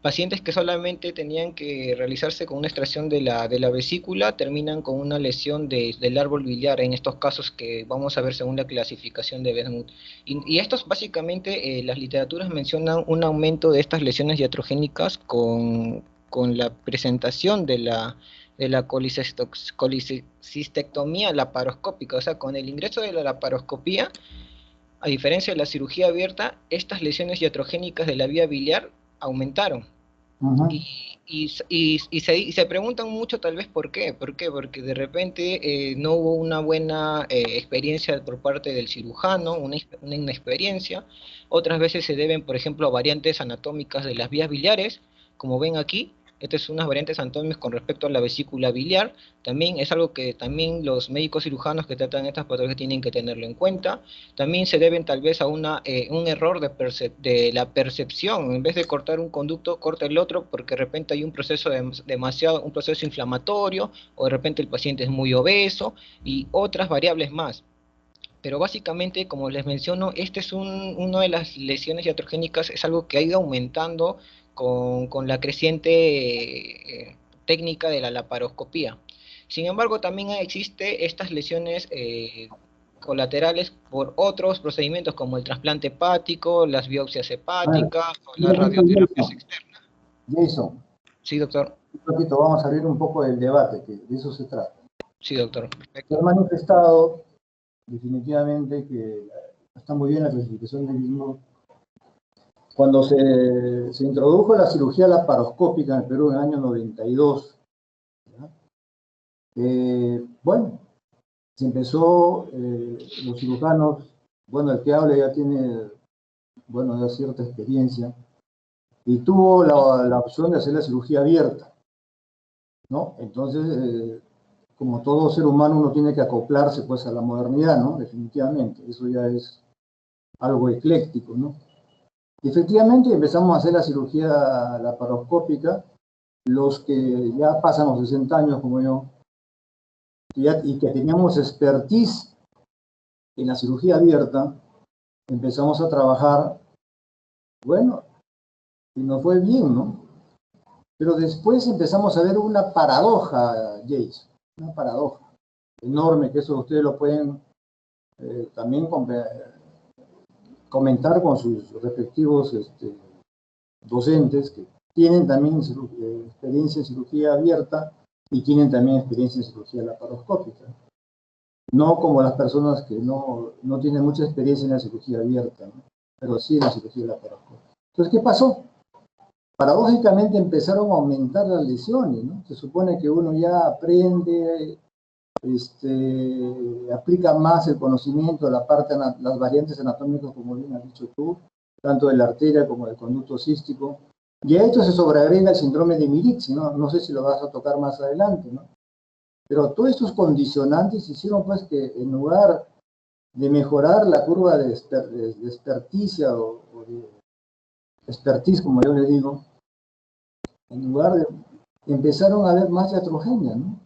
S6: Pacientes que solamente tenían que realizarse con una extracción de la vesícula terminan con una lesión del árbol biliar, en estos casos que vamos a ver según la clasificación de Best-Mood. Y estos básicamente, las literaturas mencionan un aumento de estas lesiones iatrogénicas con la presentación de la de la colicistectomía laparoscópica. O sea, con el ingreso de la laparoscopía, a diferencia de la cirugía abierta, estas lesiones iatrogénicas de la vía biliar aumentaron.
S2: Ujú.
S6: Y se preguntan mucho tal vez por qué. ¿Por qué? Porque de repente no hubo una buena experiencia por parte del cirujano, una inexperiencia. Otras veces se deben, por ejemplo, a variantes anatómicas de las vías biliares, como ven aquí. Estas son unas variantes anatómicas con respecto a la vesícula biliar. También es algo que también los médicos cirujanos que tratan estas patologías tienen que tenerlo en cuenta. También se deben tal vez a un error de la percepción. En vez de cortar un conducto, corta el otro, porque de repente hay un proceso un proceso inflamatorio, o de repente el paciente es muy obeso, y otras variables más. Pero básicamente, como les menciono, este es una de las lesiones iatrogénicas, es algo que ha ido aumentando con la creciente técnica de la laparoscopía. Sin embargo, también existe estas lesiones colaterales por otros procedimientos como el trasplante hepático, las biopsias
S2: A ver,
S6: hepáticas o
S2: un
S6: las
S2: poquito,
S6: radioterapias externas.
S2: Jason,
S6: Sí, doctor.
S2: un poquito, vamos a abrir un poco el debate, que de eso se trata.
S6: Sí, doctor.
S2: Se
S6: Perfecto.
S2: ha manifestado definitivamente que está muy bien la clasificación del mismo. Cuando se introdujo la cirugía laparoscópica en el Perú en el año 92, ¿ya? Bueno, se empezó, los cirujanos, bueno, el que habla ya tiene, bueno, ya cierta experiencia, y tuvo la opción de hacer la cirugía abierta, ¿no? Entonces, como todo ser humano, uno tiene que acoplarse pues a la modernidad, ¿no? Definitivamente, eso ya es algo ecléctico, ¿no? Y efectivamente empezamos a hacer la cirugía laparoscópica, los que ya pasan los 60 años como yo, y que teníamos expertise en la cirugía abierta, empezamos a trabajar, bueno, y nos fue bien, ¿no? Pero después empezamos a ver una paradoja, Jace, una paradoja enorme, que eso ustedes lo pueden también comentar con sus respectivos docentes que tienen también experiencia en cirugía abierta y tienen también experiencia en cirugía laparoscópica. No como las personas que no tienen mucha experiencia en la cirugía abierta, ¿no? Pero sí en la cirugía laparoscópica. Entonces, ¿qué pasó? Paradójicamente empezaron a aumentar las lesiones, ¿no? Se supone que uno ya aprende, aplica más el conocimiento de las variantes anatómicas, como bien has dicho tú, tanto de la arteria como del conducto cístico. Y a esto se sobreagrega el síndrome de Miritz, ¿no? No sé si lo vas a tocar más adelante, ¿no? Pero todos estos condicionantes hicieron pues que en lugar de mejorar la curva de experticia o de expertise, como yo le digo, en lugar de empezaron a haber más iatrogenia, ¿no?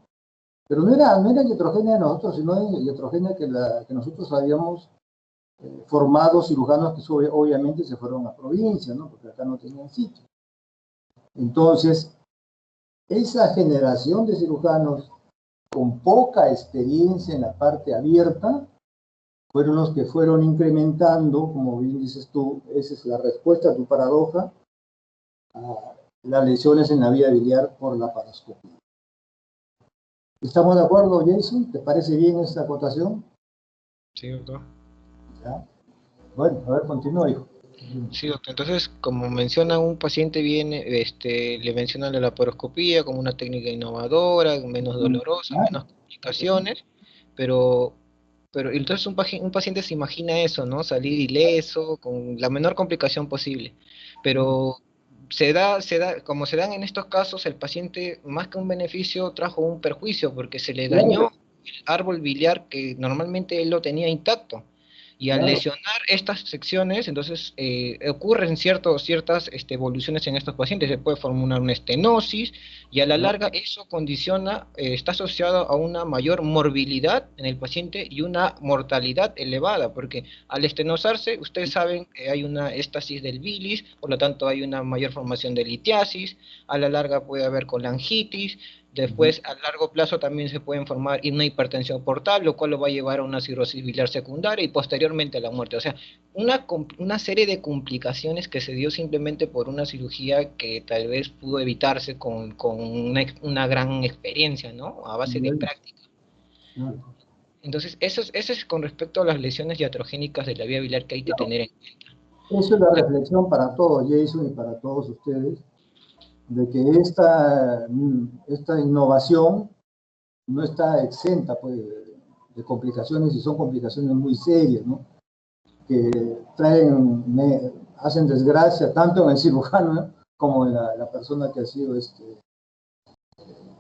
S2: Pero no era iatrogenia de nosotros, sino iatrogenia que nosotros habíamos formado cirujanos que obviamente se fueron a provincia, ¿no? Porque acá no tenían sitio. Entonces, esa generación de cirujanos con poca experiencia en la parte abierta fueron los que fueron incrementando, como bien dices tú, esa es la respuesta a tu paradoja, a las lesiones en la vía biliar por la laparoscopia. ¿Estamos de acuerdo, Jason? ¿Te parece bien esta acotación?
S6: Sí, doctor.
S2: ¿Ya? Bueno, a ver, continúa, hijo.
S6: Sí, doctor. Entonces, como menciona un paciente viene, le mencionan la laparoscopía como una técnica innovadora, menos dolorosa, menos complicaciones, pero entonces un paciente se imagina eso, ¿no? Salir ileso, con la menor complicación posible. Pero como se dan en estos casos, el paciente más que un beneficio trajo un perjuicio porque se le dañó el árbol biliar que normalmente él lo tenía intacto. Y al lesionar estas secciones, entonces ocurren ciertas evoluciones en estos pacientes. Se puede formar una estenosis y a la larga eso condiciona, está asociado a una mayor morbilidad en el paciente y una mortalidad elevada, porque al estenosarse, ustedes saben que hay una éstasis del bilis, por lo tanto hay una mayor formación de litiasis, a la larga puede haber colangitis, Después, a largo plazo también se pueden formar una hipertensión portal, lo cual lo va a llevar a una cirrosis biliar secundaria y posteriormente a la muerte. O sea, una serie de complicaciones que se dio simplemente por una cirugía que tal vez pudo evitarse con una gran experiencia, ¿no? A base de práctica.
S2: Claro.
S6: Entonces, eso es con respecto a las lesiones iatrogénicas de la vía biliar que hay que tener en cuenta.
S2: Eso es la reflexión para todos, Jason, y para todos ustedes, de que esta innovación no está exenta pues, de complicaciones, y son complicaciones muy serias, ¿no? Que hacen desgracia tanto en el cirujano, ¿no?, como en la persona que ha sido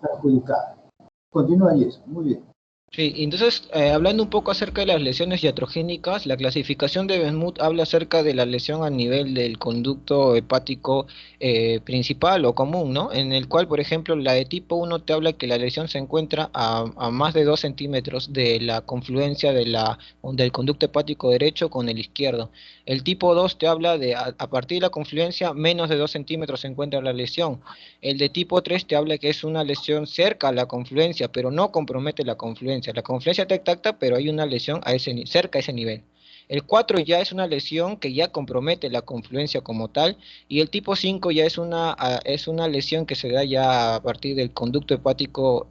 S2: perjudicada. Continúa, Jason, muy bien.
S6: Sí, entonces, hablando un poco acerca de las lesiones iatrogénicas, la clasificación de Bensmuth habla acerca de la lesión a nivel del conducto hepático principal o común, ¿no? En el cual, por ejemplo, la de tipo 1 te habla que la lesión se encuentra a más de 2 centímetros de la confluencia del conducto hepático derecho con el izquierdo. El tipo 2 te habla de a partir de la confluencia menos de 2 centímetros se encuentra la lesión. El de tipo 3 te habla que es una lesión cerca a la confluencia, pero no compromete la confluencia. La confluencia está intacta, pero hay una lesión cerca a ese nivel. El 4 ya es una lesión que ya compromete la confluencia como tal, y el tipo 5 ya es una lesión que se da ya a partir del conducto hepático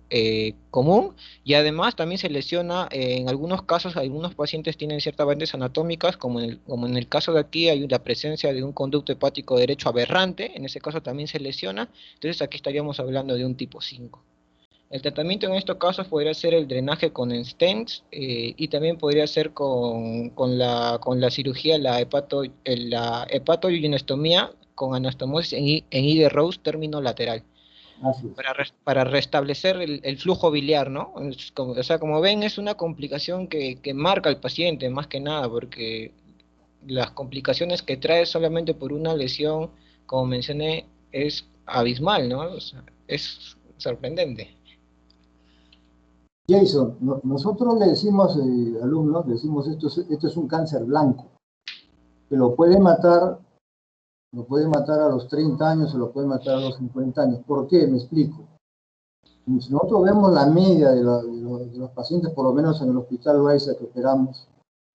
S6: común, y además también se lesiona, en algunos casos, algunos pacientes tienen ciertas variantes anatómicas, como en el caso de aquí hay la presencia de un conducto hepático derecho aberrante, en ese caso también se lesiona, entonces aquí estaríamos hablando de un tipo 5. El tratamiento en estos casos podría ser el drenaje con stents y también podría ser con la cirugía, la hepatoyunestomía con anastomosis en I de Rose término lateral. Para restablecer el flujo biliar, ¿no? O sea, como ven, es una complicación que marca al paciente, más que nada, porque las complicaciones que trae solamente por una lesión, como mencioné, es abismal, ¿no? O sea, es sorprendente.
S2: Jason, nosotros le decimos, alumnos, le decimos esto es un cáncer blanco, que lo puede matar a los 30 años, o lo puede matar a los 50 años. ¿Por qué? Me explico. Si nosotros vemos la media de los pacientes, por lo menos en el hospital Loaiza que operamos,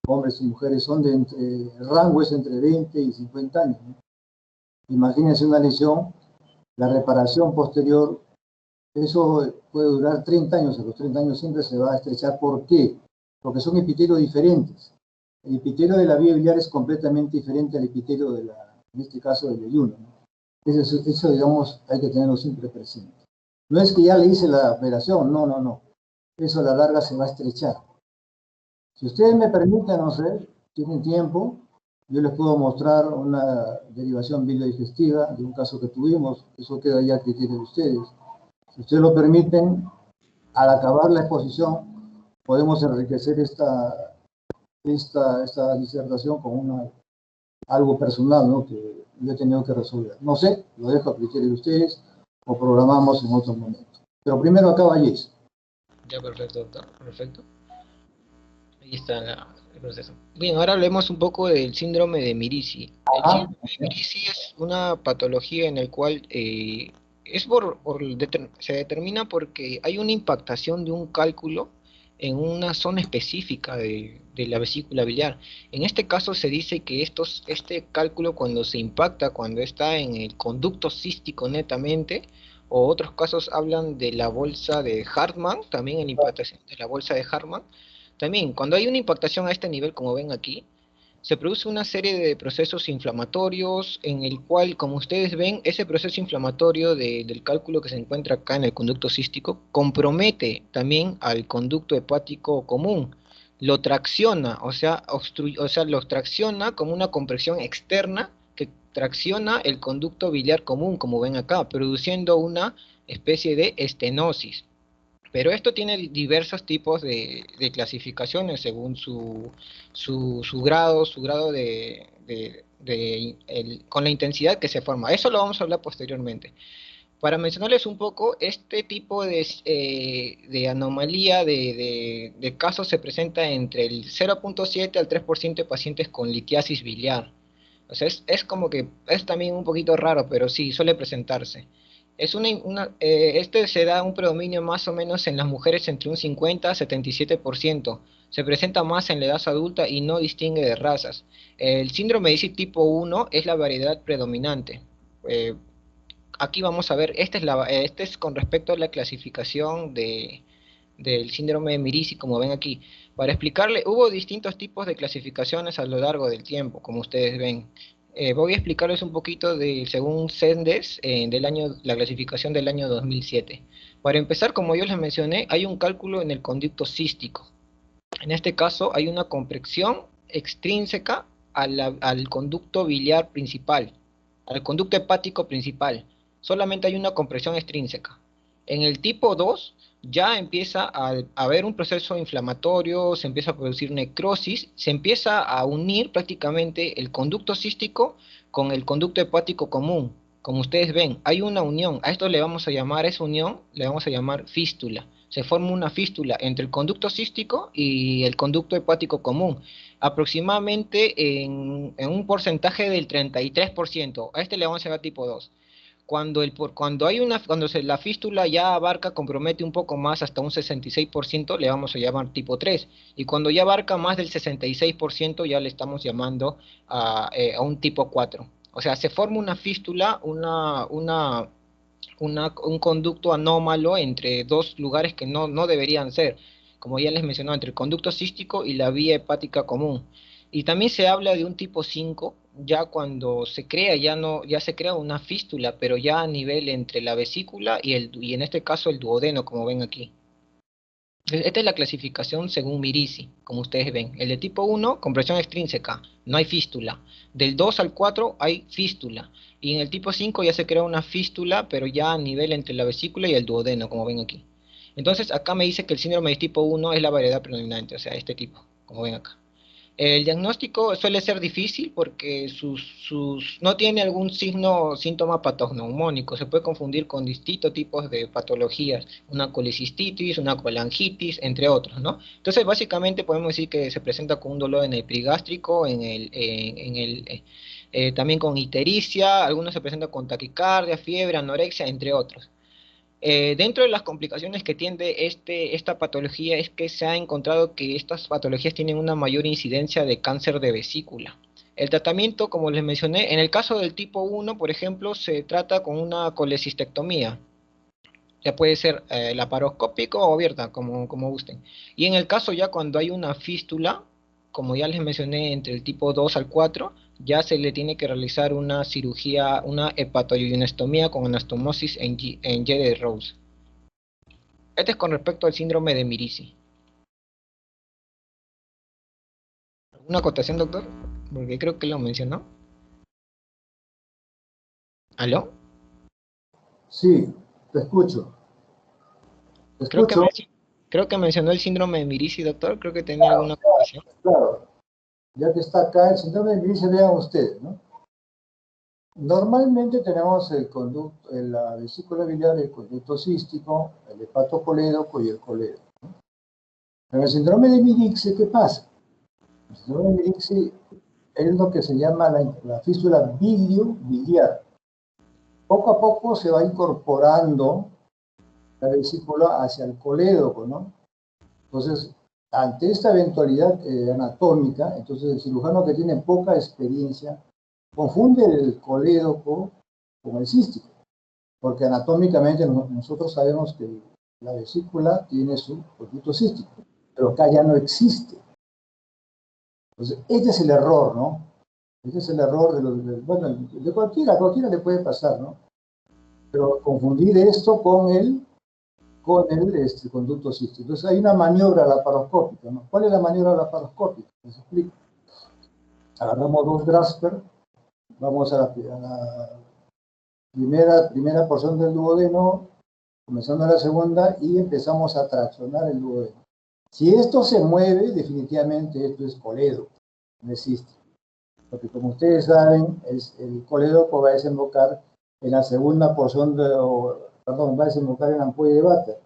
S2: hombres y mujeres, el rango es entre 20 y 50 años, ¿no? Imagínense una lesión, la reparación posterior, eso puede durar 30 años, a los 30 años siempre se va a estrechar. ¿Por qué? Porque son epitelios diferentes. El epitelio de la vía biliar es completamente diferente al epitelio en este caso del yeyuno, ¿no? Eso, digamos, hay que tenerlo siempre presente. No es que ya le hice la operación, no. Eso a la larga se va a estrechar. Si ustedes me permiten, no sé, tienen tiempo, yo les puedo mostrar una derivación biliodigestiva de un caso que tuvimos, eso queda ya a criterio de ustedes. Si ustedes lo permiten, al acabar la exposición, podemos enriquecer esta disertación con algo personal, ¿no?, que yo he tenido que resolver. No sé, lo dejo a criterio de ustedes o programamos en otro momento. Pero primero acaba Jess.
S6: Ya, perfecto, doctor. Perfecto. Ahí está el proceso. Bien, ahora hablemos un poco del síndrome de Mirici. El síndrome de Mirici es una patología en la cual se determina porque hay una impactación de un cálculo en una zona específica de la vesícula biliar. En este caso se dice que este cálculo, cuando se impacta, cuando está en el conducto cístico netamente, o otros casos hablan de la bolsa de Hartmann, también en la impactación de la bolsa de Hartmann. También, cuando hay una impactación a este nivel, como ven aquí, se produce una serie de procesos inflamatorios en el cual, como ustedes ven, ese proceso inflamatorio del cálculo que se encuentra acá en el conducto cístico compromete también al conducto hepático común. Lo tracciona, lo tracciona como una compresión externa que tracciona el conducto biliar común, como ven acá, produciendo una especie de estenosis. Pero esto tiene diversos tipos de clasificaciones según su grado con la intensidad que se forma. Eso lo vamos a hablar posteriormente. Para mencionarles un poco, este tipo de anomalía de casos se presenta entre el 0.7 al 3% de pacientes con litiasis biliar. O sea, es como que es también un poquito raro, pero sí, suele presentarse. Este se da un predominio más o menos en las mujeres entre un 50 a 77%. Se presenta más en la edad adulta y no distingue de razas. El síndrome de Issy tipo 1 es la variedad predominante. Eh, Aquí vamos a ver, este es con respecto a la clasificación del síndrome de Mirici, como ven aquí. Para explicarle, hubo distintos tipos de clasificaciones a lo largo del tiempo, como ustedes ven. Voy a explicarles un poquito según Sendes, la clasificación del año 2007. Para empezar, como yo les mencioné, hay un cálculo en el conducto cístico. En este caso, hay una compresión extrínseca al conducto biliar principal, al conducto hepático principal. Solamente hay una compresión extrínseca. En el tipo 2 ya empieza a haber un proceso inflamatorio, se empieza a producir necrosis, se empieza a unir prácticamente el conducto cístico con el conducto hepático común. Como ustedes ven, hay una unión. A esto le vamos a llamar, esa unión, le vamos a llamar fístula. Se forma una fístula entre el conducto cístico y el conducto hepático común, aproximadamente en un porcentaje del 33%. A este le vamos a llamar tipo 2. La fístula ya compromete un poco más, hasta un 66%, le vamos a llamar tipo 3. Y cuando ya abarca más del 66%, ya le estamos llamando a un tipo 4. O sea, se forma una fístula, un conducto anómalo entre dos lugares que no deberían ser, como ya les mencionaba, entre el conducto cístico y la vía hepática común. Y también se habla de un tipo 5, ya cuando se crea, ya se crea una fístula, pero ya a nivel entre la vesícula y en este caso el duodeno, como ven aquí. Esta es la clasificación según Mirici, como ustedes ven. El de tipo 1, compresión extrínseca, no hay fístula. Del 2 al 4 hay fístula. Y en el tipo 5 ya se crea una fístula, pero ya a nivel entre la vesícula y el duodeno, como ven aquí. Entonces acá me dice que el síndrome de tipo 1 es la variedad predominante, o sea, este tipo, como ven acá. El diagnóstico suele ser difícil porque no tiene algún síntoma patogneumónico. Se puede confundir con distintos tipos de patologías, una colecistitis, una colangitis, entre otros, ¿no? Entonces, básicamente podemos decir que se presenta con un dolor en el perigástrico, también con ictericia, algunos se presentan con taquicardia, fiebre, anorexia, entre otros. Dentro de las complicaciones que tiene esta patología es que se ha encontrado que estas patologías tienen una mayor incidencia de cáncer de vesícula. El tratamiento, como les mencioné, en el caso del tipo 1, por ejemplo, se trata con una colecistectomía. Ya puede ser laparoscópico o abierta, como gusten. Y en el caso ya cuando hay una fístula, como ya les mencioné, entre el tipo 2 al 4, ya se le tiene que realizar una cirugía, una hepatoyunestomía con anastomosis en Y de Rose. Este es con respecto al síndrome de Mirici. ¿Alguna acotación, doctor? Porque creo que lo mencionó. ¿Aló?
S2: Sí, te escucho. Te
S6: Creo que,
S2: escucho.
S6: creo que mencionó el síndrome de Mirici, doctor. Creo que tenía alguna acotación.
S2: Claro, ya que está acá el síndrome de Mirici, vean ustedes, ¿no? Normalmente tenemos el conducto, la vesícula biliar, el conducto cístico, el hepatocolédoco y el colédoco, ¿no? En el síndrome de Mirici, ¿qué pasa? El síndrome de Mirici es lo que se llama la fístula bilio-biliar. Poco a poco se va incorporando la vesícula hacia el colédoco, ¿no? Entonces, ante esta eventualidad anatómica, entonces el cirujano que tiene poca experiencia confunde el colédoco con el cístico, porque anatómicamente nosotros sabemos que la vesícula tiene su conducto cístico, pero acá ya no existe. Entonces, este es el error, ¿no? Este es el error bueno, de cualquiera le puede pasar, ¿no? Pero confundir esto con el conducto cístico. Entonces hay una maniobra laparoscópica, ¿no? ¿Cuál es la maniobra laparoscópica? Les explico. Agarramos dos Grasper, vamos a la primera porción del duodeno, comenzando la segunda, y empezamos a traccionar el duodeno. Si esto se mueve, definitivamente esto es colédoco, no existe. Porque como ustedes saben, el colédoco va a desembocar en la segunda porción va a desembocar en la ampolla de Vater.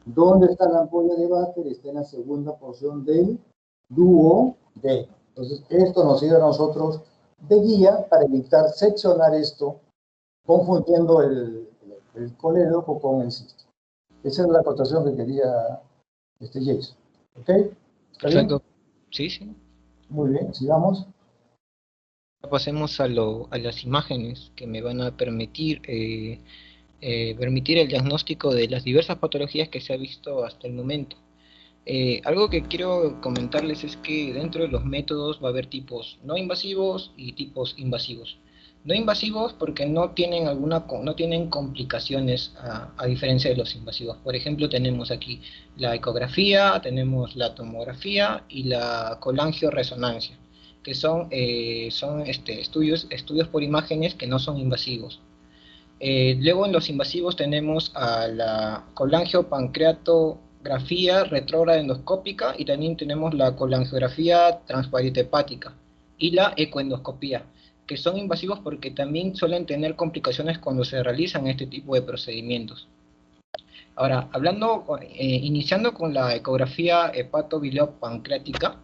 S2: ¿Dónde está la ampolla de Vater? Está en la segunda porción del duodeno. Entonces, esto nos sirve a nosotros de guía para evitar seccionar esto, confundiendo el el colédoco con el cisto. Esa es la acotación que quería Jason. ¿Ok? ¿Está bien?
S6: Exacto. Sí, sí.
S2: Muy bien, sigamos.
S6: Pasemos a las imágenes que me van a permitir el diagnóstico de las diversas patologías que se ha visto hasta el momento. Algo que quiero comentarles es que dentro de los métodos va a haber tipos no invasivos y tipos invasivos. No invasivos porque no tienen complicaciones a diferencia de los invasivos. Por ejemplo, tenemos aquí la ecografía, tenemos la tomografía y la colangioresonancia, que son estudios por imágenes que no son invasivos. Luego en los invasivos tenemos a la colangiopancreatografía retrógrada endoscópica y también tenemos la colangiografía transparente hepática y la ecoendoscopía, que son invasivos porque también suelen tener complicaciones cuando se realizan este tipo de procedimientos. Ahora, iniciando con la ecografía hepatobiliar-pancreática,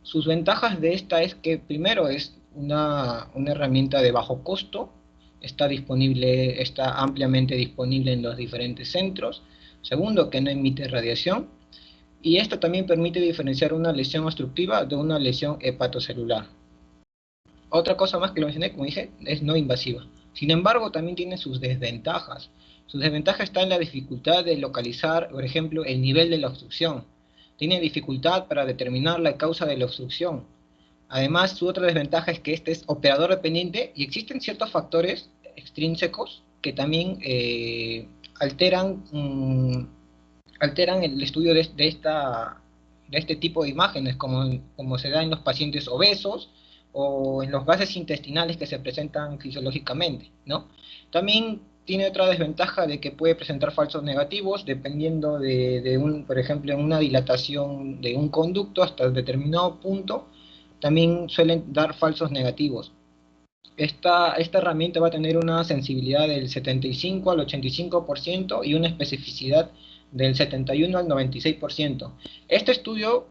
S6: sus ventajas de esta es que primero es una herramienta de bajo costo, está ampliamente disponible en los diferentes centros. Segundo, que no emite radiación. Y esto también permite diferenciar una lesión obstructiva de una lesión hepatocelular. Otra cosa más que lo mencioné, como dije, es no invasiva. Sin embargo, también tiene sus desventajas. Su desventaja está en la dificultad de localizar, por ejemplo, el nivel de la obstrucción. Tiene dificultad para determinar la causa de la obstrucción. Además, su otra desventaja es que este es operador dependiente y existen ciertos factores extrínsecos que también alteran el estudio de este tipo de imágenes, como se da en los pacientes obesos o en los gases intestinales que se presentan fisiológicamente, ¿no? También tiene otra desventaja de que puede presentar falsos negativos dependiendo por ejemplo, una dilatación de un conducto hasta determinado punto. También suelen dar falsos negativos. Esta herramienta va a tener una sensibilidad del 75 al 85% y una especificidad del 71 al 96%. Este estudio,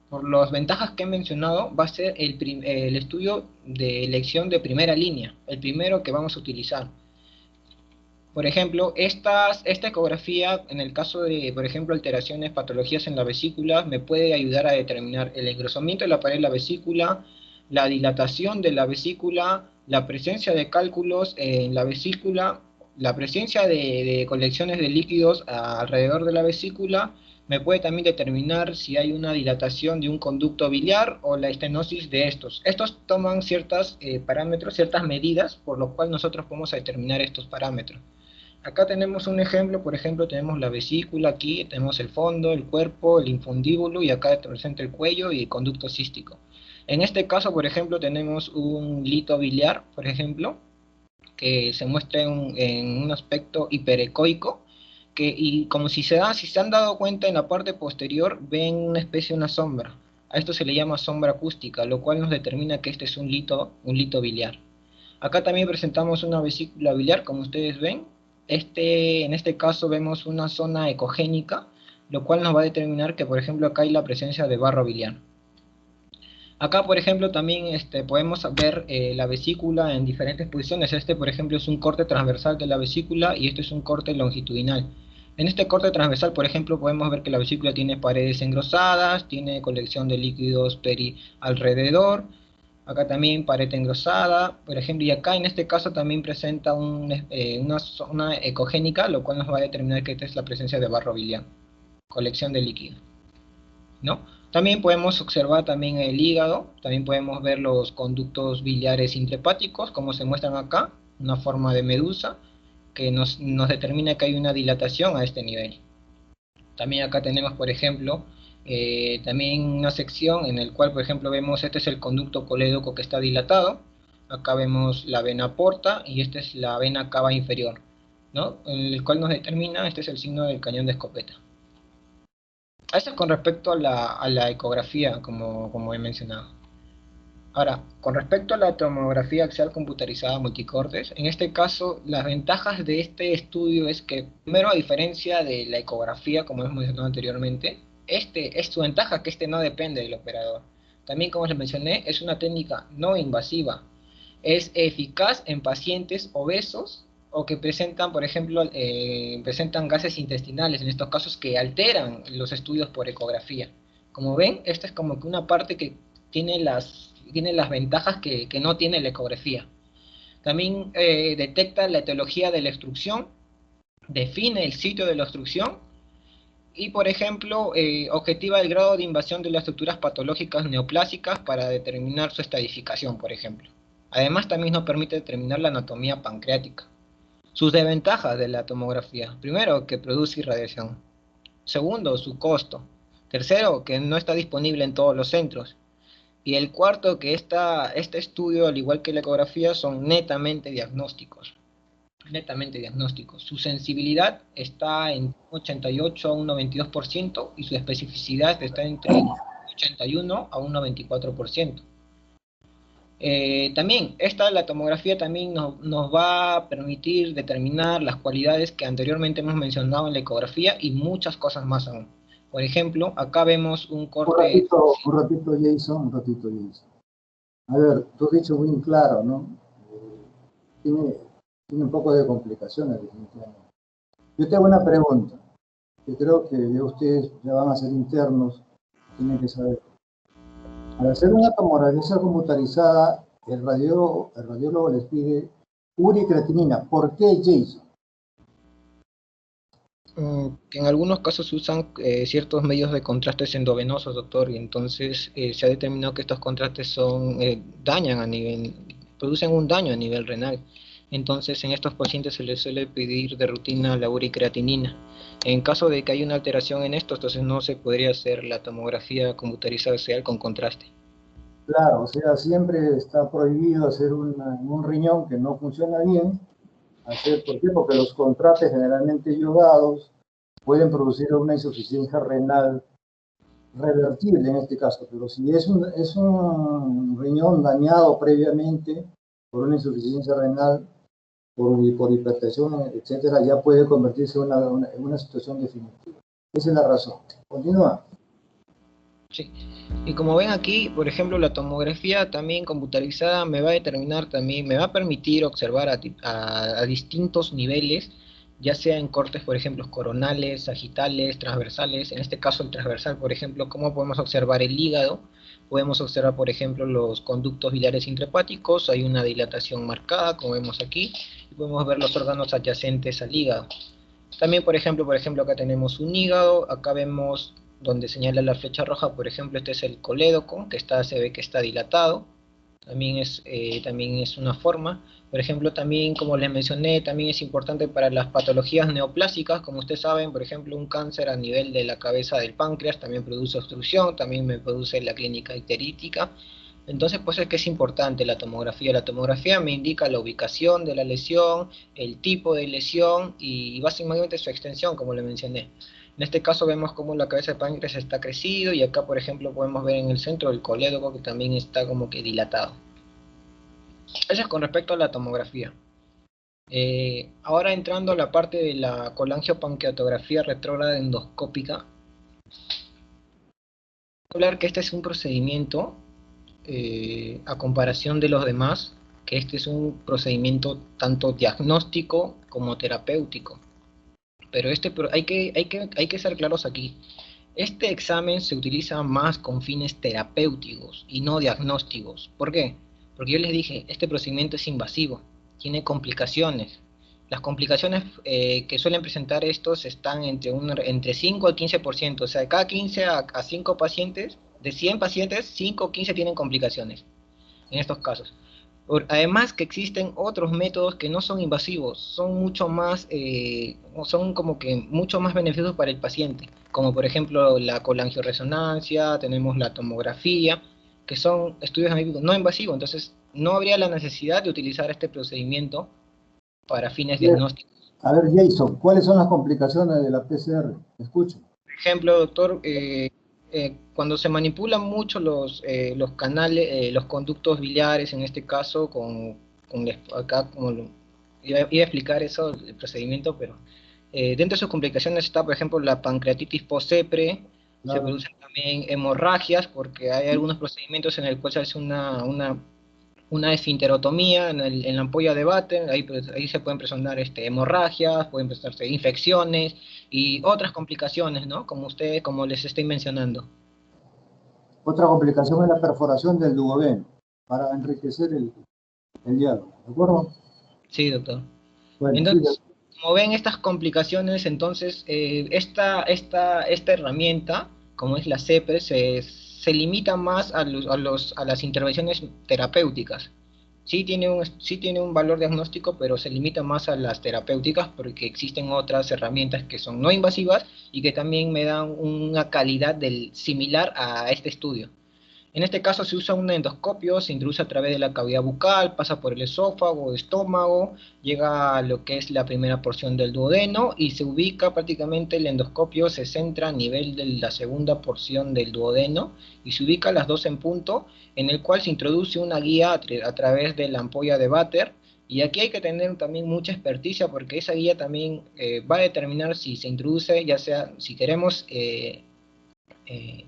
S6: por las ventajas que he mencionado, va a ser el estudio de elección de primera línea, el primero que vamos a utilizar. Por ejemplo, esta ecografía, en el caso de, por ejemplo, alteraciones, patologías en la vesícula, me puede ayudar a determinar el engrosamiento de la pared de la vesícula, la dilatación de la vesícula, la presencia de cálculos en la vesícula, la presencia de colecciones de líquidos alrededor de la vesícula. Me puede también determinar si hay una dilatación de un conducto biliar o la estenosis de estos. Estos toman ciertos parámetros, ciertas medidas, por lo cual nosotros podemos determinar estos parámetros. Acá tenemos un ejemplo, por ejemplo, tenemos la vesícula aquí, tenemos el fondo, el cuerpo, el infundíbulo y acá presenta el cuello y el conducto cístico. En este caso, por ejemplo, tenemos un lito biliar, por ejemplo, que se muestra en un aspecto hiperecoico, y como si se han dado cuenta en la parte posterior, ven una especie de una sombra. A esto se le llama sombra acústica, lo cual nos determina que este es un lito biliar. Acá también presentamos una vesícula biliar, como ustedes ven. En este caso vemos una zona ecogénica, lo cual nos va a determinar que, por ejemplo, acá hay la presencia de barro biliar. Acá, por ejemplo, también podemos ver la vesícula en diferentes posiciones. Por ejemplo, es un corte transversal de la vesícula y este es un corte longitudinal. En este corte transversal, por ejemplo, podemos ver que la vesícula tiene paredes engrosadas, tiene colección de líquidos alrededor. Acá también pared engrosada, por ejemplo, y acá en este caso también presenta una zona ecogénica, lo cual nos va a determinar que esta es la presencia de barro biliar, colección de líquido, ¿no? También podemos observar también el hígado, también podemos ver los conductos biliares intrahepáticos, como se muestran acá, una forma de medusa, que nos determina que hay una dilatación a este nivel. También acá tenemos, por ejemplo, también una sección en el cual, por ejemplo, vemos, este es el conducto colédoco que está dilatado, acá vemos la vena porta y esta es la vena cava inferior, ¿no? En el cual nos determina, este es el signo del cañón de escopeta. Esto es con respecto a la ecografía, como he mencionado. Ahora, con respecto a la tomografía axial computarizada multicortes, en este caso, las ventajas de este estudio es que, primero, a diferencia de la ecografía, como hemos mencionado anteriormente, es su ventaja que no depende del operador. También, como les mencioné, es una técnica no invasiva. Es eficaz en pacientes obesos o que presentan, por ejemplo, presentan gases intestinales, en estos casos que alteran los estudios por ecografía. Como ven, esta es como que una parte que tiene las ventajas que no tiene la ecografía. También detecta la etiología de la obstrucción, define el sitio de la obstrucción y, por ejemplo, objetiva el grado de invasión de las estructuras patológicas neoplásicas para determinar su estadificación, por ejemplo. Además, también nos permite determinar la anatomía pancreática. Sus desventajas de la tomografía: primero, que produce irradiación; segundo, su costo; tercero, que no está disponible en todos los centros; y el cuarto, que este estudio, al igual que la ecografía, son netamente diagnósticos. Netamente diagnósticos. Su sensibilidad está en 88 a un 92% y su especificidad está entre 81 a un 94%. También, la tomografía también nos va a permitir determinar las cualidades que anteriormente hemos mencionado en la ecografía y muchas cosas más aún. Por ejemplo, acá vemos un corte...
S2: Un ratito, Jason. A ver, tú has dicho muy claro, ¿no? Tiene un poco de complicaciones, definitivamente. Yo te hago una pregunta, que creo que ya ustedes ya van a ser internos, tienen que saber. Al hacer una tomografía computarizada, el radiólogo les pide urea y creatinina. ¿Por qué, Jason?
S6: Que en algunos casos usan ciertos medios de contrastes endovenosos, doctor, y entonces se ha determinado que estos contrastes producen un daño a nivel renal. Entonces, en estos pacientes se les suele pedir de rutina la uricreatinina. En caso de que haya una alteración en esto, entonces no se podría hacer la tomografía computarizada axial con contraste.
S2: Claro, o sea, siempre está prohibido hacer un riñón que no funciona bien. ¿Por qué? Porque los contrastes generalmente yodados pueden producir una insuficiencia renal revertible en este caso, pero si es un riñón dañado previamente por una insuficiencia renal, por hipertensión, etcétera, ya puede convertirse en una situación definitiva. Esa es la razón. Continúa.
S6: Sí. Y como ven aquí, por ejemplo, la tomografía también computarizada me va a permitir observar a distintos niveles, ya sea en cortes, por ejemplo, coronales, sagitales, transversales. En este caso, el transversal, por ejemplo, cómo podemos observar el hígado. Podemos observar, por ejemplo, los conductos biliares intrahepáticos. Hay una dilatación marcada, como vemos aquí, y podemos ver los órganos adyacentes al hígado. También, por ejemplo, acá tenemos un hígado. Acá vemos donde señala la flecha roja, por ejemplo, este es el colédoco, se ve que está dilatado. También es una forma. Por ejemplo, también, como les mencioné, también es importante para las patologías neoplásicas. Como ustedes saben, por ejemplo, un cáncer a nivel de la cabeza del páncreas también produce obstrucción, también me produce la clínica icterítica. Entonces, pues es que es importante la tomografía. La tomografía me indica la ubicación de la lesión, el tipo de lesión y básicamente su extensión, como le mencioné. En este caso vemos cómo la cabeza del páncreas está crecido y acá, por ejemplo, podemos ver en el centro el colédoco que también está como que dilatado. Eso es con respecto a la tomografía. Ahora entrando a la parte de la colangiopancreatografía retrógrada endoscópica, hablar que este es un procedimiento, a comparación de los demás, que este es un procedimiento tanto diagnóstico como terapéutico. Pero hay que ser claros aquí. Este examen se utiliza más con fines terapéuticos y no diagnósticos. ¿Por qué? Porque yo les dije, este procedimiento es invasivo, tiene complicaciones. Las complicaciones que suelen presentar estos están entre 5 al 15%, o sea, de cada 15 a 5 pacientes, de 100 pacientes, 5 o 15 tienen complicaciones en estos casos. Además que existen otros métodos que no son invasivos, son como que mucho más beneficiosos para el paciente, como por ejemplo la colangioresonancia, tenemos la tomografía, que son estudios no invasivos, entonces no habría la necesidad de utilizar este procedimiento para fines diagnósticos.
S2: A ver, Jason, ¿cuáles son las complicaciones de la PCR? Escucho.
S6: Por ejemplo, doctor, cuando se manipulan mucho los canales, los conductos biliares, en este caso, acá como iba a explicar eso, el procedimiento, pero dentro de sus complicaciones está, por ejemplo, la pancreatitis post-CEPRE, claro. Se producen también hemorragias, porque hay algunos procedimientos en el cual se hace una esfinterotomía en la ampolla de váter, ahí se pueden presentar hemorragias, pueden presentarse infecciones y otras complicaciones, ¿no? Como les estoy mencionando.
S2: Otra complicación es la perforación del duodeno para enriquecer el diálogo, ¿de acuerdo?
S6: Sí, doctor.
S2: Bueno,
S6: Entonces,
S2: sí,
S6: como ven estas complicaciones, entonces esta herramienta, como es la CEPRE, se limita más a las intervenciones terapéuticas. Sí tiene un valor diagnóstico, pero se limita más a las terapéuticas porque existen otras herramientas que son no invasivas y que también me dan una calidad similar a este estudio. En este caso se usa un endoscopio, se introduce a través de la cavidad bucal, pasa por el esófago, estómago, llega a lo que es la primera porción del duodeno y se ubica prácticamente el endoscopio, se centra a nivel de la segunda porción del duodeno y se ubica las dos en punto, en el cual se introduce una guía a través de la ampolla de váter. Y aquí hay que tener también mucha experticia porque esa guía también va a determinar si se introduce, ya sea si queremos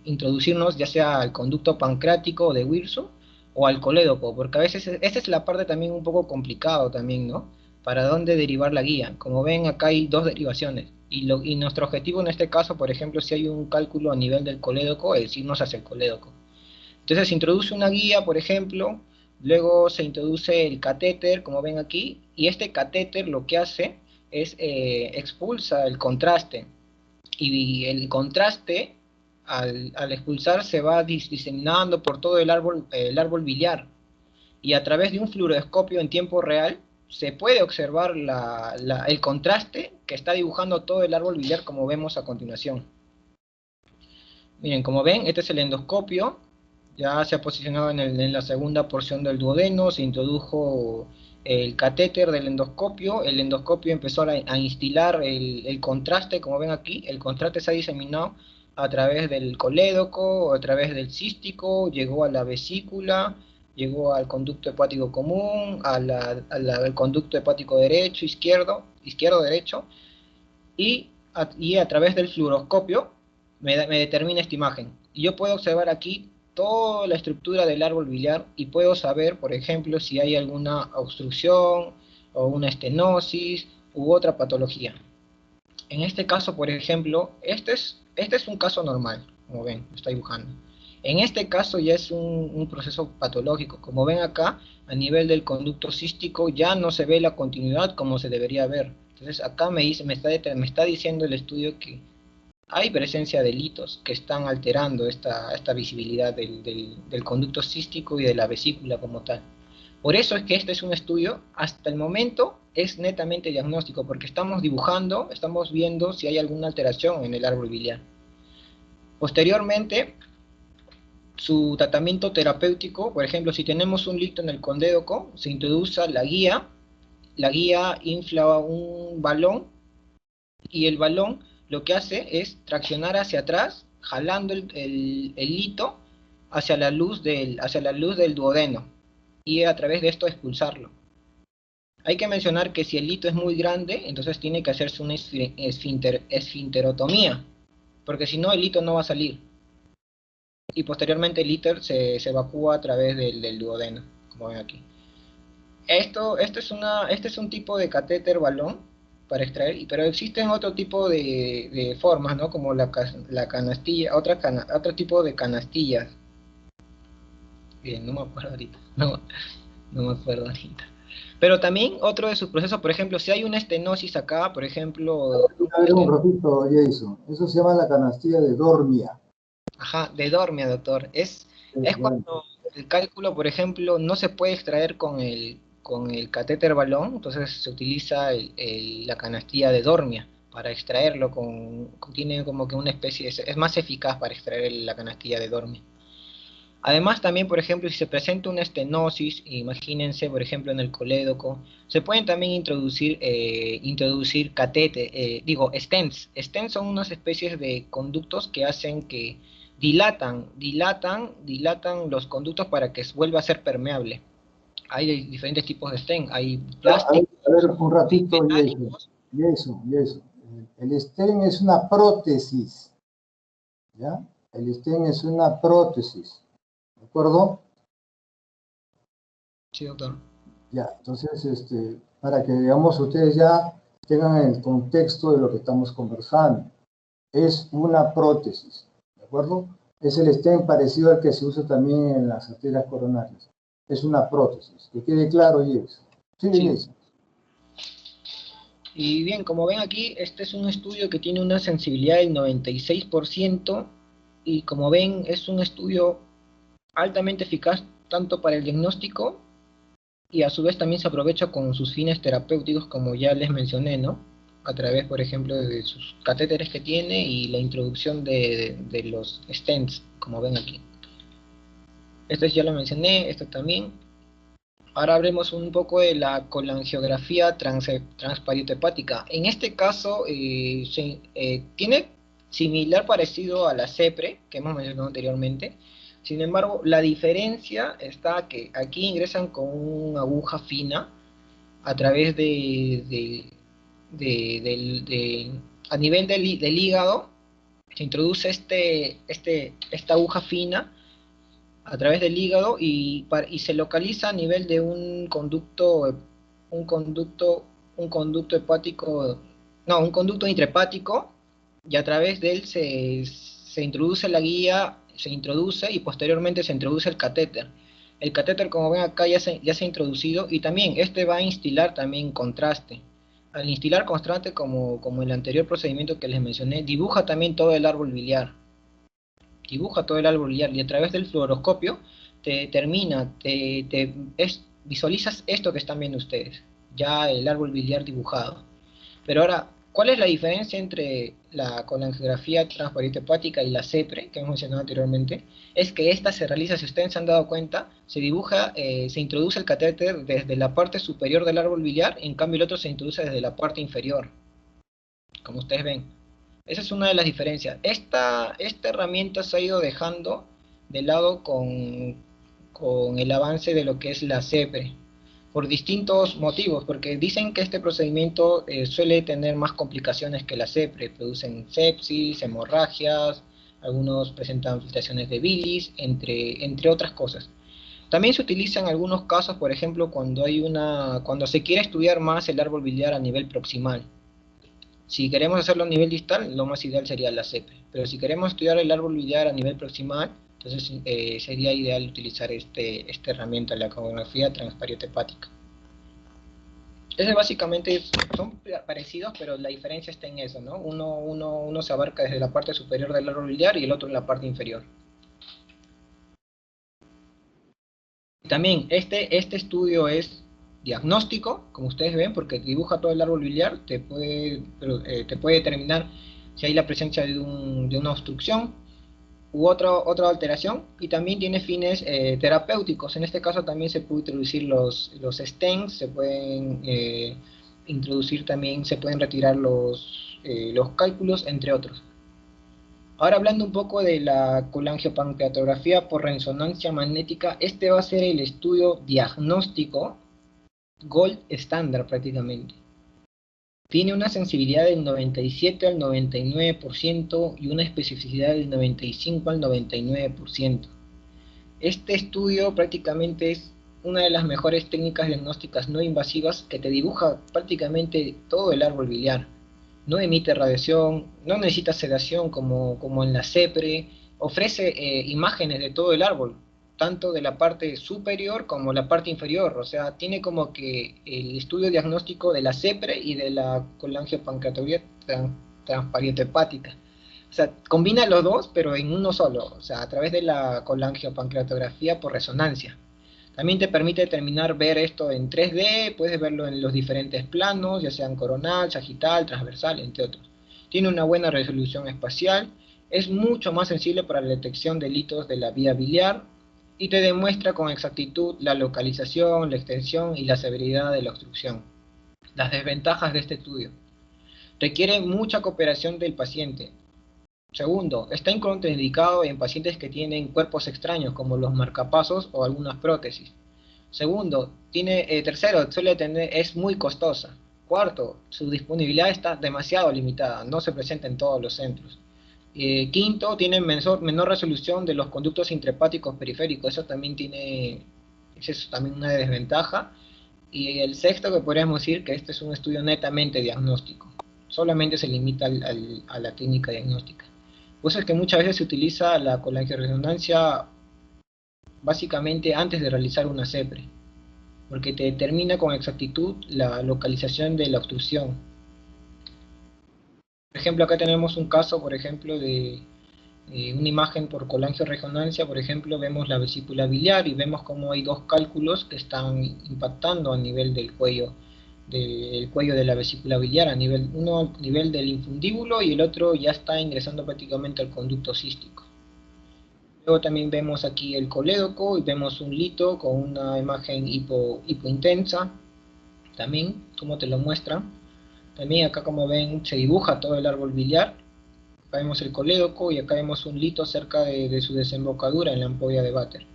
S6: introducirnos ya sea al conducto pancreático de Wilson o al colédoco, porque a veces esta es la parte también un poco complicado también, ¿no? Para dónde derivar la guía. Como ven, acá hay dos derivaciones. Y nuestro objetivo en este caso, por ejemplo, si hay un cálculo a nivel del colédoco, es irnos hacia el colédoco. Entonces se introduce una guía, por ejemplo, luego se introduce el catéter, como ven aquí, y este catéter lo que hace es expulsa el contraste. Y el contraste al expulsar se va diseminando por todo el árbol biliar y a través de un fluoroscopio en tiempo real se puede observar el contraste que está dibujando todo el árbol biliar como vemos a continuación. Miren, como ven, este es el endoscopio, ya se ha posicionado en la segunda porción del duodeno, se introdujo el catéter del endoscopio, el endoscopio empezó a instilar el contraste, como ven aquí, el contraste se ha diseminado a través del colédoco, a través del cístico, llegó a la vesícula, llegó al conducto hepático común, al conducto hepático derecho, izquierdo-derecho, y a través del fluoroscopio me determina esta imagen. Y yo puedo observar aquí toda la estructura del árbol biliar y puedo saber, por ejemplo, si hay alguna obstrucción o una estenosis u otra patología. En este caso, por ejemplo, este es un caso normal, como ven, lo está dibujando. En este caso ya es un proceso patológico. Como ven acá, a nivel del conducto cístico ya no se ve la continuidad como se debería ver. Entonces acá me está diciendo el estudio que hay presencia de litos que están alterando esta visibilidad del conducto cístico y de la vesícula como tal. Por eso es que este es un estudio, hasta el momento es netamente diagnóstico, porque estamos dibujando, estamos viendo si hay alguna alteración en el árbol biliar. Posteriormente, su tratamiento terapéutico, por ejemplo, si tenemos un lito en el condédoco, se introduce la guía infla un balón, y el balón lo que hace es traccionar hacia atrás, jalando el lito hacia la luz del duodeno, y a través de esto expulsarlo. Hay que mencionar que si el lito es muy grande, entonces tiene que hacerse una esfinterotomía, porque si no el lito no va a salir. Y posteriormente el lito se evacúa a través del duodeno, como ven aquí. Este es un tipo de catéter balón para extraer, pero existen otro tipo de formas, ¿no? Como la canastilla, otro tipo de canastillas. Bien, no me acuerdo ahorita. No me acuerdo ahorita. Pero también otro de sus procesos, por ejemplo, si hay una estenosis acá, por ejemplo...
S2: A ver, un ratito, Jason. Eso se llama la canastilla de Dormia.
S6: Ajá, de dormia, doctor. Es cuando el cálculo, por ejemplo, no se puede extraer con el catéter balón, entonces se utiliza la canastilla de dormia para extraerlo, tiene como que una especie, es más eficaz para extraer la canastilla de dormia. Además, también, por ejemplo, si se presenta una estenosis, imagínense, por ejemplo, en el colédoco, se pueden también introducir stents. Stents son unas especies de conductos que hacen que dilatan los conductos para que vuelva a ser permeable. Hay diferentes tipos de stent, hay plásticos,
S2: A ver, un ratito,
S6: metálicos.
S2: Jason. El stent es una prótesis, ¿ya? El stent es una prótesis, ¿de acuerdo?
S6: Sí, doctor.
S2: Ya, entonces, para que, digamos, ustedes ya tengan el contexto de lo que estamos conversando. Es una prótesis, ¿de acuerdo? Es el stent parecido al que se usa también en las arterias coronarias. Es una prótesis, que quede claro, Yes. Sí,
S6: Sí.
S2: Yes.
S6: Y bien, como ven aquí, este es un estudio que tiene una sensibilidad del 96% y como ven es un estudio altamente eficaz tanto para el diagnóstico y a su vez también se aprovecha con sus fines terapéuticos como ya les mencioné, ¿no? A través, por ejemplo, de sus catéteres que tiene y la introducción de los stents, como ven aquí. Esto ya lo mencioné, esto también. Ahora hablemos un poco de la colangiografía transparieto-hepática. En este caso, tiene similar parecido a la CEPRE, que hemos mencionado anteriormente. Sin embargo, la diferencia está que aquí ingresan con una aguja fina a través a nivel del hígado, se introduce esta aguja fina a través del hígado y se localiza a nivel de un conducto, un conducto hepático, no, un conducto intrahepático, y a través de él se introduce la guía, se introduce y posteriormente se introduce el catéter. El catéter, como ven acá, ya se ha introducido y también este va a instilar también contraste. Al instilar contraste, como el anterior procedimiento que les mencioné, dibuja también todo el árbol biliar. Dibuja todo el árbol biliar y a través del fluoroscopio visualizas esto que están viendo ustedes, ya el árbol biliar dibujado. Pero ahora, ¿cuál es la diferencia entre la colangiografía transparente hepática y la CEPRE, que hemos mencionado anteriormente? Es que esta se realiza, si ustedes se han dado cuenta, se dibuja, se introduce el catéter desde la parte superior del árbol biliar, en cambio el otro se introduce desde la parte inferior, como ustedes ven. Esa es una de las diferencias. Esta herramienta se ha ido dejando de lado con el avance de lo que es la CEPRE, por distintos motivos, porque dicen que este procedimiento suele tener más complicaciones que la CEPRE, producen sepsis, hemorragias, algunos presentan filtraciones de bilis, entre otras cosas. También se utiliza en algunos casos, por ejemplo, cuando se quiere estudiar más el árbol biliar a nivel proximal. Si queremos hacerlo a nivel distal, lo más ideal sería la CEPRE, pero si queremos estudiar el árbol biliar a nivel proximal, entonces sería ideal utilizar esta herramienta, la colangiografía transparieto hepática. Básicamente son parecidos, pero la diferencia está en eso, ¿no? Uno se abarca desde la parte superior del árbol biliar y el otro en la parte inferior. También este estudio es diagnóstico, como ustedes ven, porque dibuja todo el árbol biliar, te puede determinar si hay la presencia de una obstrucción u otra alteración, y también tiene fines terapéuticos. En este caso también se puede introducir los stents, se pueden introducir también, se pueden retirar los cálculos, entre otros. Ahora hablando un poco de la colangiopancreatografía por resonancia magnética, este va a ser el estudio diagnóstico gold estándar prácticamente. Tiene una sensibilidad del 97 al 99% y una especificidad del 95 al 99%. Este estudio prácticamente es una de las mejores técnicas diagnósticas no invasivas que te dibuja prácticamente todo el árbol biliar. No emite radiación, no necesita sedación como en la CEPRE, ofrece imágenes de todo el árbol, tanto de la parte superior como la parte inferior, o sea, tiene como que el estudio diagnóstico de la CEPRE y de la colangiopancreatografía transparieto hepática. O sea, combina los dos, pero en uno solo, o sea, a través de la colangiopancreatografía por resonancia. También te permite ver esto en 3D, puedes verlo en los diferentes planos, ya sean coronal, sagital, transversal, entre otros. Tiene una buena resolución espacial, es mucho más sensible para la detección de hitos de la vía biliar y te demuestra con exactitud la localización, la extensión y la severidad de la obstrucción. Las desventajas de este estudio. Requiere mucha cooperación del paciente. Segundo, está contraindicado en pacientes que tienen cuerpos extraños como los marcapasos o algunas prótesis. Segundo, tercero, es muy costosa. Cuarto, su disponibilidad está demasiado limitada, no se presenta en todos los centros. Quinto, tiene menor resolución de los conductos intrahepáticos periféricos, eso también tiene Esa es también una desventaja. Y el sexto, que podríamos decir que este es un estudio netamente diagnóstico. Solamente se limita a la técnica diagnóstica. Por eso es que muchas veces se utiliza la colangioresonancia básicamente antes de realizar una CEPRE, porque te determina con exactitud la localización de la obstrucción. Por ejemplo, acá tenemos un caso, por ejemplo, de una imagen por colangioresonancia. Por ejemplo, vemos la vesícula biliar y vemos cómo hay dos cálculos que están impactando a nivel del cuello de la vesícula biliar, uno a nivel del infundíbulo y el otro ya está ingresando prácticamente al conducto cístico. Luego también vemos aquí el colédoco y vemos un lito con una imagen hipointensa, también como te lo muestran. También acá, como ven, se dibuja todo el árbol biliar. Acá vemos el colédoco y acá vemos un lito cerca de su desembocadura en la ampolla de Vater.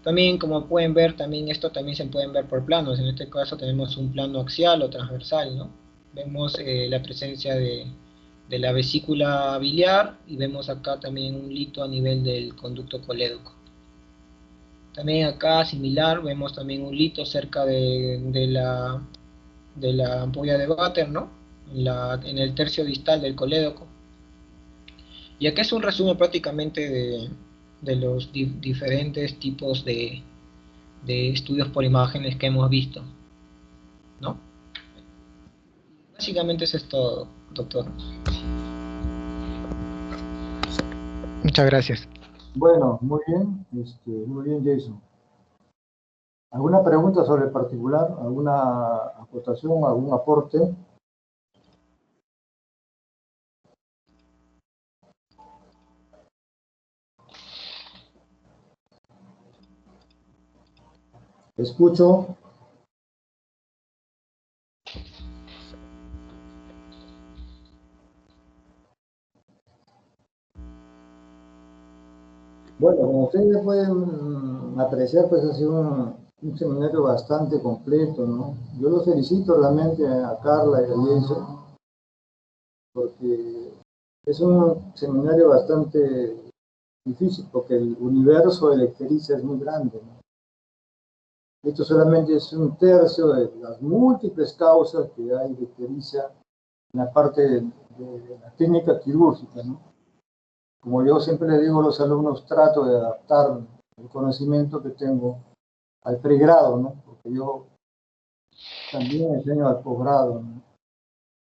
S6: También, como pueden ver, esto también se pueden ver por planos. En este caso tenemos un plano axial o transversal, ¿no? Vemos la presencia de la vesícula biliar y vemos acá también un lito a nivel del conducto colédoco. También acá, similar, vemos también un lito cerca de la ampolla de Vater, ¿no? En el tercio distal del colédoco. Y acá es un resumen prácticamente de los diferentes tipos de estudios por imágenes que hemos visto, ¿no? Básicamente eso es todo, doctor. Muchas gracias.
S2: Bueno, muy bien, Jason. ¿Alguna pregunta sobre el particular? ¿Alguna acotación, algún aporte? Escucho. Bueno, como ustedes pueden apreciar, pues ha sido un seminario bastante completo, ¿no? Yo los felicito realmente a Carla y a Jason, porque es un seminario bastante difícil, porque el universo de la ictericia es muy grande, ¿no? Esto solamente es un tercio de las múltiples causas que hay de ictericia en la parte de la técnica quirúrgica, ¿no? Como yo siempre le digo a los alumnos, trato de adaptar el conocimiento que tengo al pregrado, ¿no? Porque yo también enseño al posgrado, ¿no?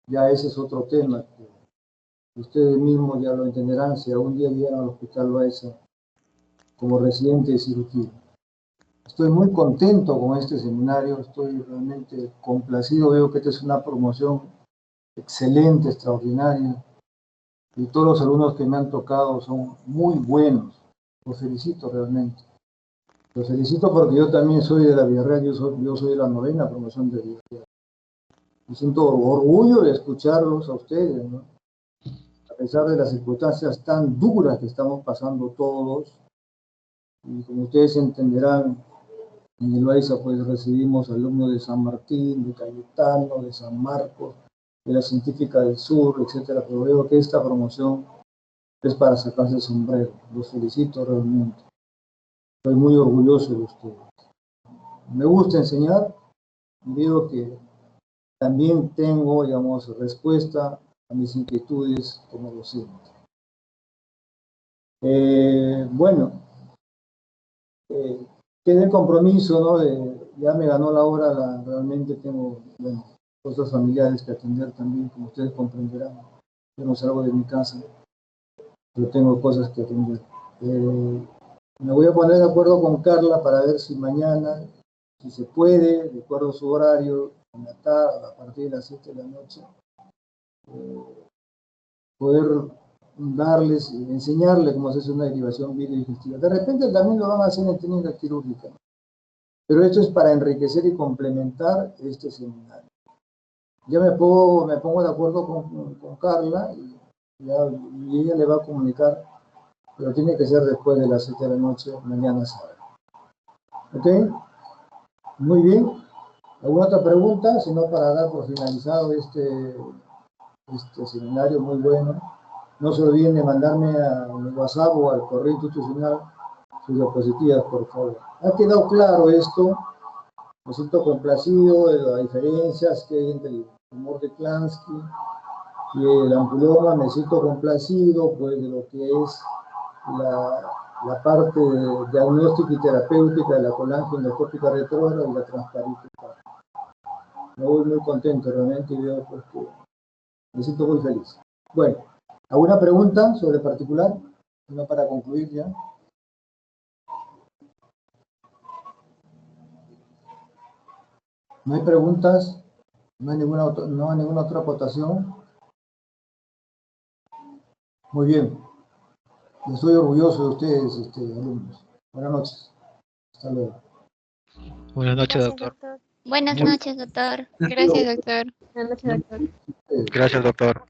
S2: Ya ese es otro tema que ustedes mismos ya lo entenderán si algún día llegan al Hospital Loaiza como residente de cirugía. Estoy muy contento con este seminario, estoy realmente complacido, veo que esta es una promoción excelente, extraordinaria, y todos los alumnos que me han tocado son muy buenos. Los felicito realmente. Los felicito porque yo también soy de la Villarreal, yo soy de la 9ª promoción de Villarreal. Me siento orgullo de escucharlos a ustedes, ¿no? A pesar de las circunstancias tan duras que estamos pasando todos, y como ustedes entenderán, en el Loaiza pues recibimos alumnos de San Martín, de Cayetano, de San Marcos, de la Científica del Sur, etcétera, pero veo que esta promoción es para sacarse el sombrero. Los felicito realmente. Estoy muy orgulloso de ustedes. Me gusta enseñar, veo que también tengo, digamos, respuesta a mis inquietudes como docente. Bueno, queda el compromiso, ¿no? Ya me ganó la hora, realmente tengo, bueno, cosas familiares que atender también, como ustedes comprenderán. Yo no salgo de mi casa, pero tengo cosas que atender. Me voy a poner de acuerdo con Carla para ver si mañana, si se puede, de acuerdo a su horario, en la tarde, a partir de las 7 de la noche, poder darles, enseñarles cómo se hace una derivación biliodigestiva. De repente también lo van a hacer en técnica quirúrgica, pero esto es para enriquecer y complementar este seminario. Ya me pongo de acuerdo con Carla y ella le va a comunicar, pero tiene que ser después de las 7 de la noche, mañana sábado. ¿Ok? Muy bien. ¿Alguna otra pregunta? Si no, para dar por finalizado este seminario muy bueno. No se olviden de mandarme a mi WhatsApp o al correo institucional sus diapositivas, por favor. Ha quedado claro esto. Me siento complacido de las diferencias que hay entre el tumor de Klansky y el ampuloma. Me siento complacido pues, de lo que es la parte diagnóstica y terapéutica de la colangioendoscópica retrógrada y la transparítica. Me voy muy contento realmente y veo pues, que me siento muy feliz. Bueno, ¿alguna pregunta sobre particular? Una para concluir ya. ¿No hay preguntas? ¿No hay ninguna otra aportación? Muy bien. Estoy orgulloso de ustedes, alumnos. Buenas noches. Hasta luego.
S6: Buenas noches,
S3: Gracias,
S6: doctor.
S3: doctor.
S7: Buenas noches, doctor.
S4: Gracias, doctor.
S3: Buenas noches, doctor.
S6: Gracias, doctor.